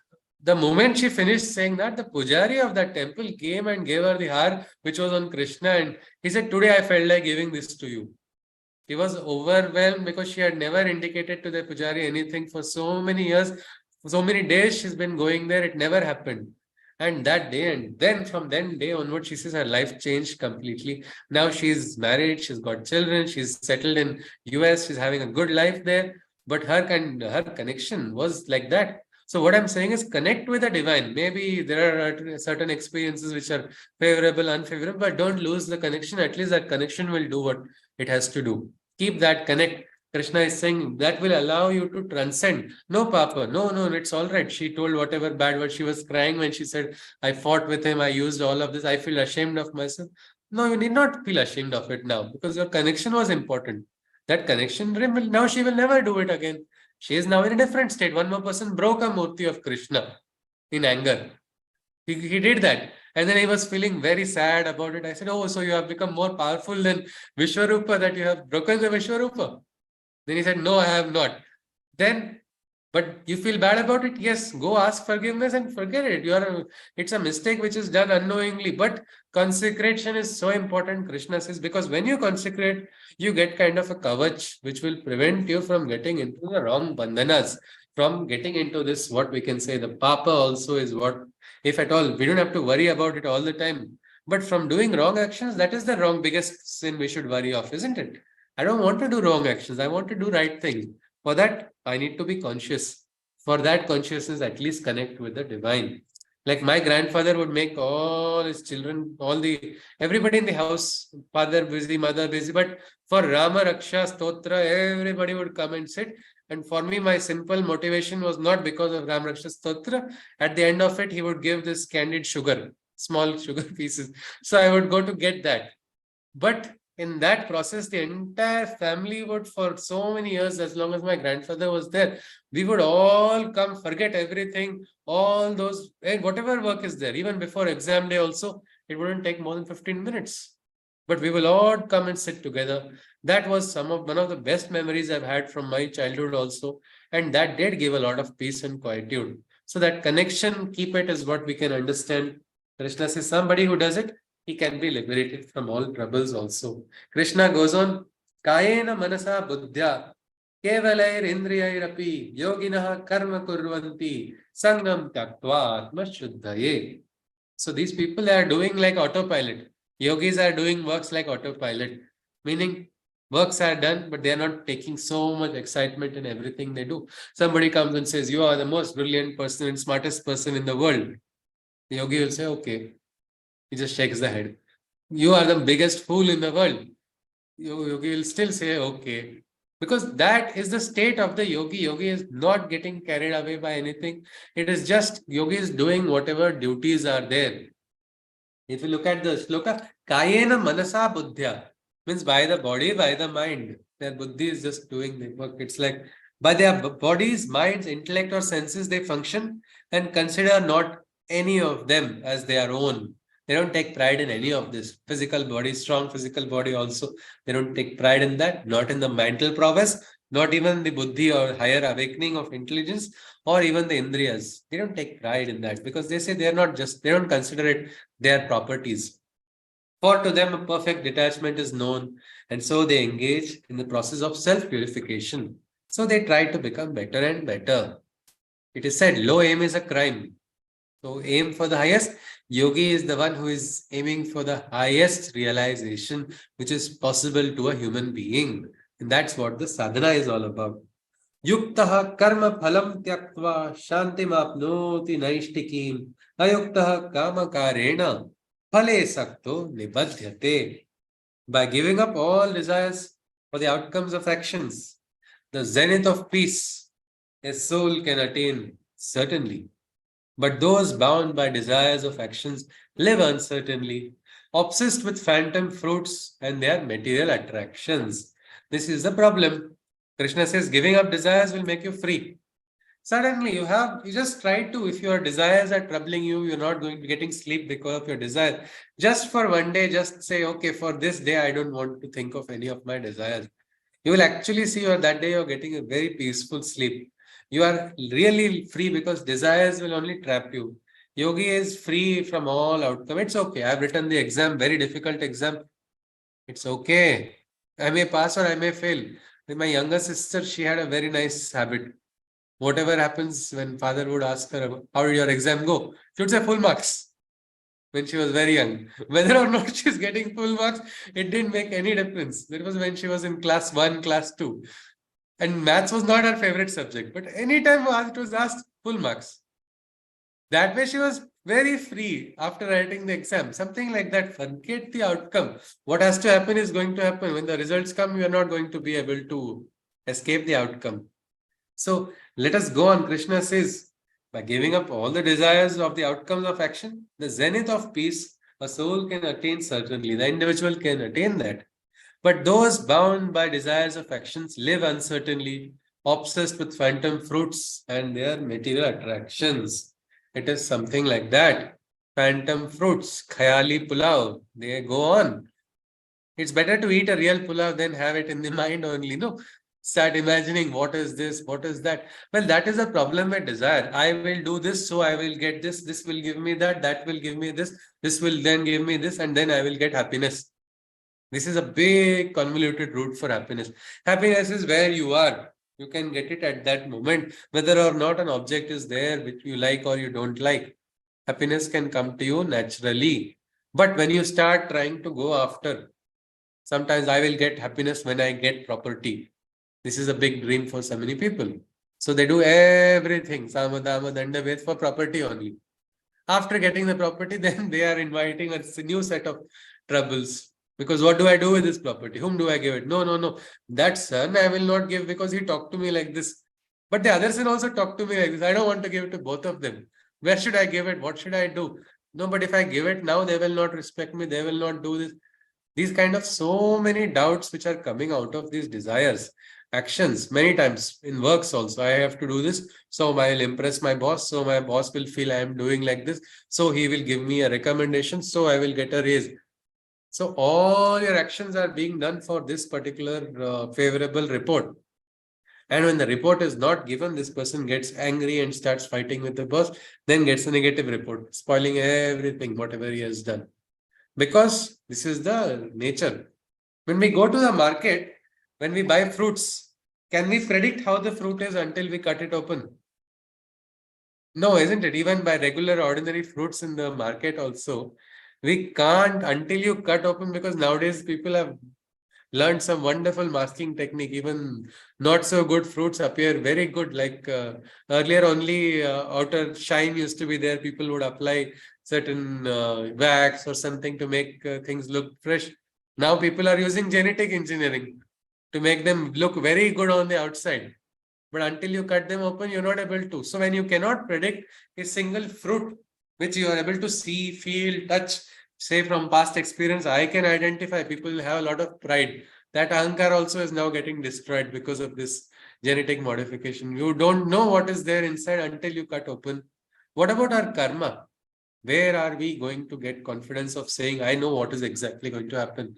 the moment she finished saying that, the pujari of that temple came and gave her the har, which was on Krishna. And he said, today I felt like giving this to you. He was overwhelmed because she had never indicated to the pujari anything for so many years. For so many days she's been going there. It never happened. And that day, and then from then day onward, she says her life changed completely. Now she's married, she's got children, she's settled in US, she's having a good life there. But her connection was like that. So what I'm saying is connect with the divine. Maybe there are certain experiences which are favorable, unfavorable, but don't lose the connection. At least that connection will do what it has to do. Keep that connect. Krishna is saying that will allow you to transcend. No, Papa, no, it's all right. She told whatever bad word. She was crying when she said, I fought with him, I used all of this, I feel ashamed of myself. No, you need not feel ashamed of it now because your connection was important. That connection, now she will never do it again. She is now in a different state. One more person broke a murti of Krishna in anger. He did that. And then he was feeling very sad about it. I said, oh, so you have become more powerful than Vishwarupa, that you have broken the Vishwarupa. Then he said, no, I have not. Then, but you feel bad about it? Yes, go ask forgiveness and forget it. It's a mistake which is done unknowingly. But consecration is so important, Krishna says, because when you consecrate, you get kind of a kavach which will prevent you from getting into the wrong bandhanas, from getting into this, what we can say, the papa also is what, if at all, we don't have to worry about it all the time. But from doing wrong actions, that is the biggest sin we should worry of, isn't it? I don't want to do wrong actions. I want to do right things. For that, I need to be conscious. For that, consciousness at least connect with the divine. Like my grandfather would make all his children, everybody in the house, father busy, mother busy, but for Rama Raksha Stotra, everybody would come and sit. And for me, my simple motivation was not because of Ram Raksha Stotra. At the end of it, he would give this candied sugar, small sugar pieces. So I would go to get that. But in that process, the entire family would, for so many years, as long as my grandfather was there, we would all come, forget everything, all those, and whatever work is there, even before exam day also, it wouldn't take more than 15 minutes. But we will all come and sit together. That was one of the best memories I've had from my childhood also. And that did give a lot of peace and quietude. So that connection, keep it, is what we can understand. Krishna says somebody who does it, he can be liberated from all troubles also. Krishna goes on, Kayena manasa buddhya kevalair indriyairapi yoginaha karma kurvanti sangam tyaktva atma shuddhaye. So these people are doing like autopilot. Yogis are doing works like autopilot, meaning works are done, but they are not taking so much excitement in everything they do. Somebody comes and says, you are the most brilliant person and smartest person in the world. The yogi will say, okay. He just shakes the head. You are the biggest fool in the world. Yogi will still say, okay. Because that is the state of the yogi. Yogi is not getting carried away by anything. It is just, yogi is doing whatever duties are there. If you look at the shloka, Kayena manasa buddhya, means by the body, by the mind. Their buddhi is just doing the work. It's like by their bodies, minds, intellect or senses, they function and consider not any of them as their own. They don't take pride in any of this. Physical body, strong physical body also. They don't take pride in that, not in the mental prowess, not even the buddhi or higher awakening of intelligence, or even the indriyas. They don't take pride in that because they say they're not just, they don't consider it their properties. For to them a perfect detachment is known, and so they engage in the process of self-purification. So they try to become better and better. It is said, low aim is a crime. So aim for the highest. Yogi is the one who is aiming for the highest realization which is possible to a human being. And that's what the sadhana is all about. Yuktaha karma phalam tyaktva shantim apnoti naishtikim ayuktaha kama karena phale sakto nibadhyate. By giving up all desires for the outcomes of actions, the zenith of peace a soul can attain certainly. But those bound by desires of actions live uncertainly, obsessed with phantom fruits and their material attractions. This is the problem. Krishna says giving up desires will make you free. Suddenly you just try to, if your desires are troubling you, you're not going to be getting sleep because of your desire. Just for one day, just say, okay, for this day, I don't want to think of any of my desires. You will actually see that day you're getting a very peaceful sleep. You are really free because desires will only trap you. Yogi is free from all outcome. It's okay. I've written the exam, very difficult exam. It's okay. I may pass or I may fail. With my younger sister, she had a very nice habit. Whatever happens, when father would ask her, how did your exam go? She would say full marks when she was very young. Whether or not she's getting full marks, it didn't make any difference. That was when she was in class 1, class 2. And maths was not her favorite subject. But anytime it was asked, full marks. That way she was very free after writing the exam. Something like that. Forget the outcome. What has to happen is going to happen. When the results come, you are not going to be able to escape the outcome. So let us go on. Krishna says, by giving up all the desires of the outcomes of action, the zenith of peace, a soul can attain certainly. The individual can attain that. But those bound by desires of actions live uncertainly, obsessed with phantom fruits and their material attractions. It is something like that. Phantom fruits, khayali pulao, they go on. It's better to eat a real pulao than have it in the mind only. No, start imagining what is this, what is that. Well, that is a problem with desire. I will do this, so I will get this. This will give me that. That will give me this. This will then give me this, and then I will get happiness. This is a big convoluted route for happiness. Happiness is where you are. You can get it at that moment, whether or not an object is there which you like or you don't like. Happiness can come to you naturally. But when you start trying to go after, sometimes I will get happiness when I get property. This is a big dream for so many people. So they do everything, samadama, dandaved, for property only. After getting the property, then they are inviting a new set of troubles. Because what do I do with this property? Whom do I give it? No. That son I will not give because he talked to me like this. But the other son also talked to me like this. I don't want to give it to both of them. Where should I give it? What should I do? No, but if I give it now, they will not respect me. They will not do this. These kind of so many doubts which are coming out of these desires, actions, many times in works also. I have to do this, so I will impress my boss. So my boss will feel I am doing like this. So he will give me a recommendation. So I will get a raise. So all your actions are being done for this particular favorable report. And when the report is not given, this person gets angry and starts fighting with the boss, then gets a negative report, spoiling everything, whatever he has done. Because this is the nature. When we go to the market, when we buy fruits, can we predict how the fruit is until we cut it open? No, isn't it? Even by regular ordinary fruits in the market also, we can't until you cut open, because nowadays people have learned some wonderful masking technique. Even not so good fruits appear very good. Like earlier only outer shine used to be there. People would apply certain wax or something to make things look fresh. Now people are using genetic engineering to make them look very good on the outside. But until you cut them open, you're not able to. So when you cannot predict a single fruit, which you are able to see, feel, touch, say from past experience, I can identify, people have a lot of pride. That ahankar also is now getting destroyed because of this genetic modification. You don't know what is there inside until you cut open. What about our karma? Where are we going to get confidence of saying, I know what is exactly going to happen?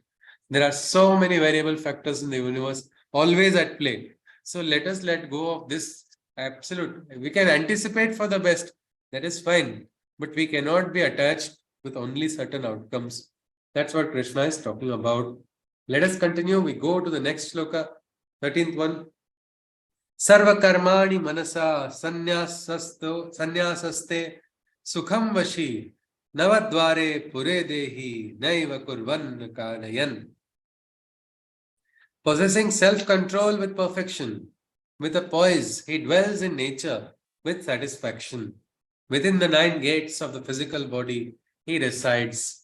There are so many variable factors in the universe, always at play. So let us let go of this absolute. We can anticipate for the best. That is fine. But we cannot be attached with only certain outcomes. That's what Krishna is talking about. Let us continue. We go to the next shloka, 13th one. Sarva karmani manasa sanyasaste sukham vashi navadvare pure dehi naiva kurvan kanayan. Possessing self-control with perfection, with a poise, he dwells in nature with satisfaction. Within the 9 gates of the physical body, he resides.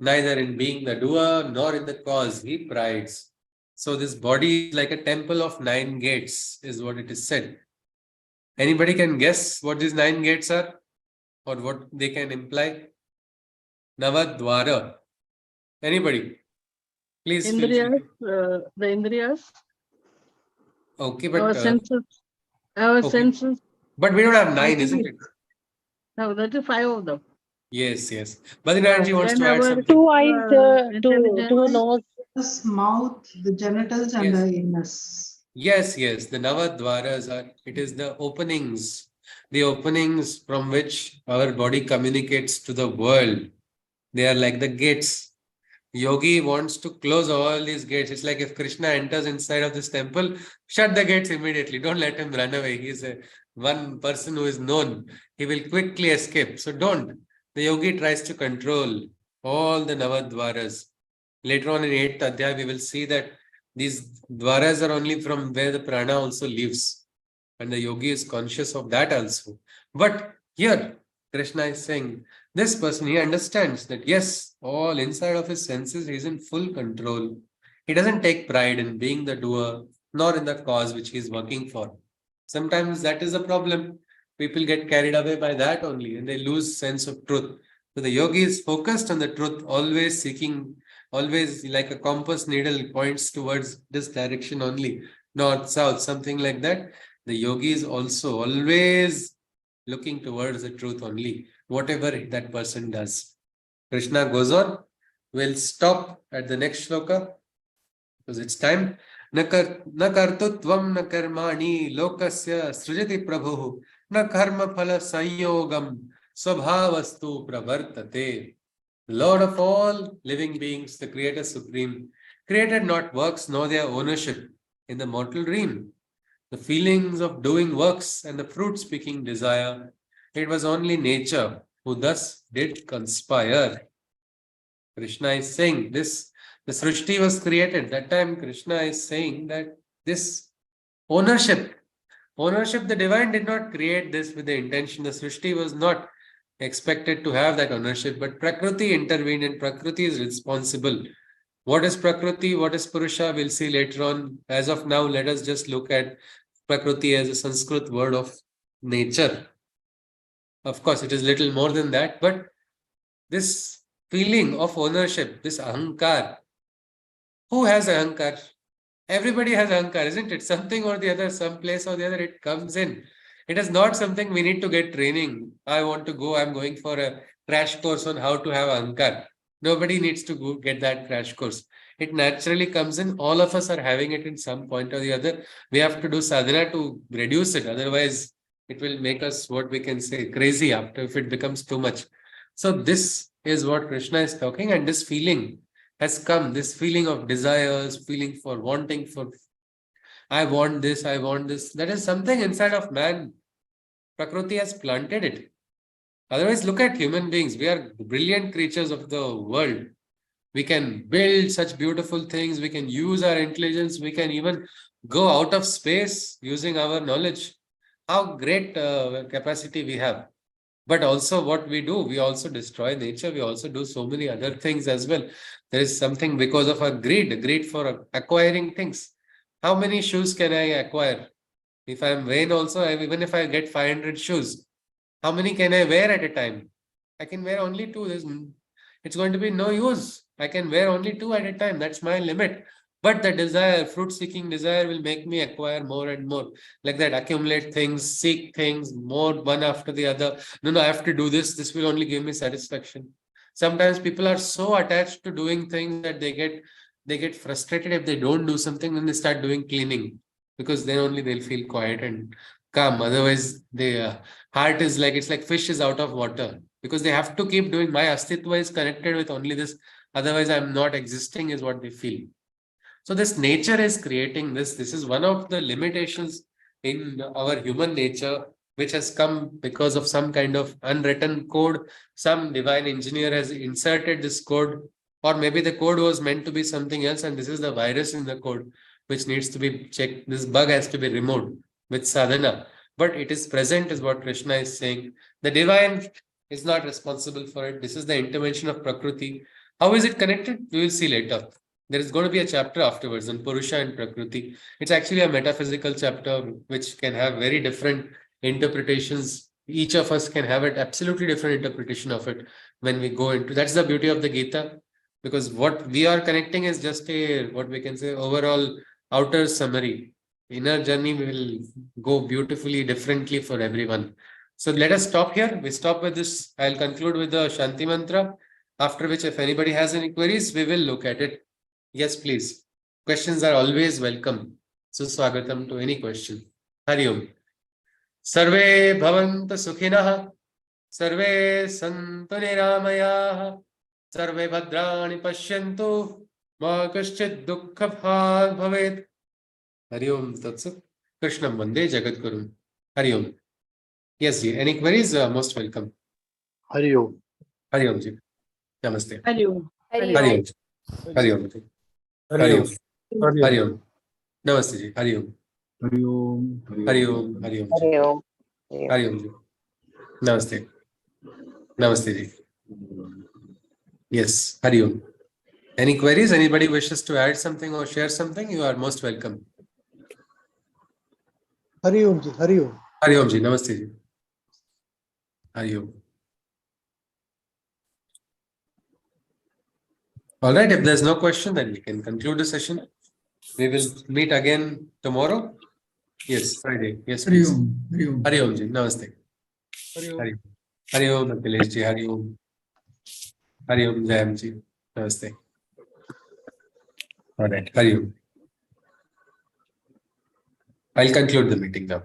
Neither in being the doer nor in the cause he prides. So this body is like a temple of 9 gates, is what it is said. Anybody can guess what these 9 gates are or what they can imply? Navadvara. Anybody? Please feel free. The Indriyas. Okay, but Our senses. Our okay. senses. But we don't have 9, isn't it? No, that is 5 of them. Yes, yes. Badrinathji wants to add something. 2 eyes, 2 nose. Mouth, the genitals, and Yes. the anus. Yes, yes. The Navadvaras are, it is the openings from which our body communicates to the world. They are like the gates. Yogi wants to close all these gates. It's like if Krishna enters inside of this temple, shut the gates immediately. Don't let him run away. He is one person who is known. He will quickly escape. So don't. The yogi tries to control all the Navadvaras. Later on in 8th Adhyay, we will see that these dwaras are only from where the prana also lives. And the yogi is conscious of that also. But here, Krishna is saying, this person, he understands that yes, all inside of his senses, he is in full control. He doesn't take pride in being the doer, nor in the cause which he is working for. Sometimes that is a problem. People get carried away by that only, and they lose sense of truth. So the yogi is focused on the truth, always seeking, always like a compass needle points towards this direction only, north, south, something like that. The yogi is also always looking towards the truth only, whatever that person does. Krishna goes on. We'll stop at the next shloka because it's time. Na kartutvam na karmani lokasya srijati prabhu na karma phala sanyogam svabhavastu pravartate. Lord of all living beings, the Creator Supreme, created not works nor their ownership in the mortal dream. The feelings of doing works and the fruit-speaking desire, it was only nature who thus did conspire. Krishna is saying this, the Srishti was created. That time Krishna is saying that this ownership, the divine did not create this with the intention. The Srishti was not expected to have that ownership, but Prakriti intervened and Prakriti is responsible. What is Prakriti? What is Purusha? We'll see later on. As of now, let us just look at Prakriti as a Sanskrit word of nature. Of course, it is little more than that, but this feeling of ownership, this ahankar, who has ahankar? Everybody has ahankar, isn't it? Something or the other, some place or the other, it comes in. It is not something we need to get training. I want to go, I'm going for a crash course on how to have ahankar. Nobody needs to go get that crash course. It naturally comes in. All of us are having it in some point or the other. We have to do sadhana to reduce it. Otherwise, it will make us, what we can say, crazy after if it becomes too much. So this is what Krishna is talking, and this feeling has come, this feeling of desires, feeling for wanting, for I want this, I want this. That is something inside of man. Prakriti has planted it. Otherwise, look at human beings. We are brilliant creatures of the world. We can build such beautiful things. We can use our intelligence. We can even go out of space using our knowledge. How great capacity we have. But also what we do, we also destroy nature. We also do so many other things as well. There is something because of our greed for acquiring things. How many shoes can I acquire? If I'm vain also, even if I get 500 shoes, how many can I wear at a time? I can wear only 2. It's going to be no use. I can wear only 2 at a time. That's my limit. But the desire, fruit-seeking desire will make me acquire more and more. Like that, accumulate things, seek things, more one after the other. No, I have to do this. This will only give me satisfaction. Sometimes people are so attached to doing things that they get frustrated if they don't do something, then they start doing cleaning. Because then only they'll feel quiet and calm. Otherwise, their heart is like, it's like fish is out of water. Because they have to keep doing, my astitva is connected with only this Otherwise, I'm not existing is what they feel. So this nature is creating this. This is one of the limitations in our human nature, which has come because of some kind of unwritten code. Some divine engineer has inserted this code, or maybe the code was meant to be something else, and this is the virus in the code, which needs to be checked. This bug has to be removed with sadhana. But it is present, is what Krishna is saying. The divine is not responsible for it. This is the intervention of Prakriti. How is it connected? We will see later. There is going to be a chapter afterwards on Purusha and Prakriti. It's actually a metaphysical chapter which can have very different interpretations. Each of us can have an absolutely different interpretation of it when we go into. That's the beauty of the Gita, because what we are connecting is just a, what we can say, overall outer summary. Inner journey will go beautifully differently for everyone. So let us stop here. We stop with this. I'll conclude with the Shanti Mantra, after which if anybody has any queries, we will look at it. Yes, please. Questions are always welcome. So swagatam to any question. Hari Om. Sarve bhavanta sukhinah. Sarve santu niramayah. Sarve bhadrani pashyantu. Ma kaschid dukkha bhag bhavet. Hari Om Tatsat. Krishnam Vande Jagat Guru. Hari Om. Yes, ji. Any queries? Most welcome. Hari Om. Hari Om ji. Namaste. Hari Om. Hari Hari Om. Om. Hari Om ji. Hari Om. Hari Om. Namaste ji. Hari Om. Hari Om. Hari Om. Hari Om ji. Hari Om ji. Namaste. Namaste ji. Yes. Hari Om. Any queries? Anybody wishes to add something or share something? You are most welcome. Hari Om ji, Hari Om. Hari Om ji. Namaste ji. Hari Om. All right. If there's no question, then we can conclude the session. We will meet again tomorrow. Yes, Friday. Yes, Hari please. Om. Hari Om. Hari Om ji. Namaste. Hari Om. Hari Om. Hari Om, Akhilesh ji. Hari Om. Hari Om, Jayam ji. Namaste. All right. Hari Om. I'll conclude the meeting now.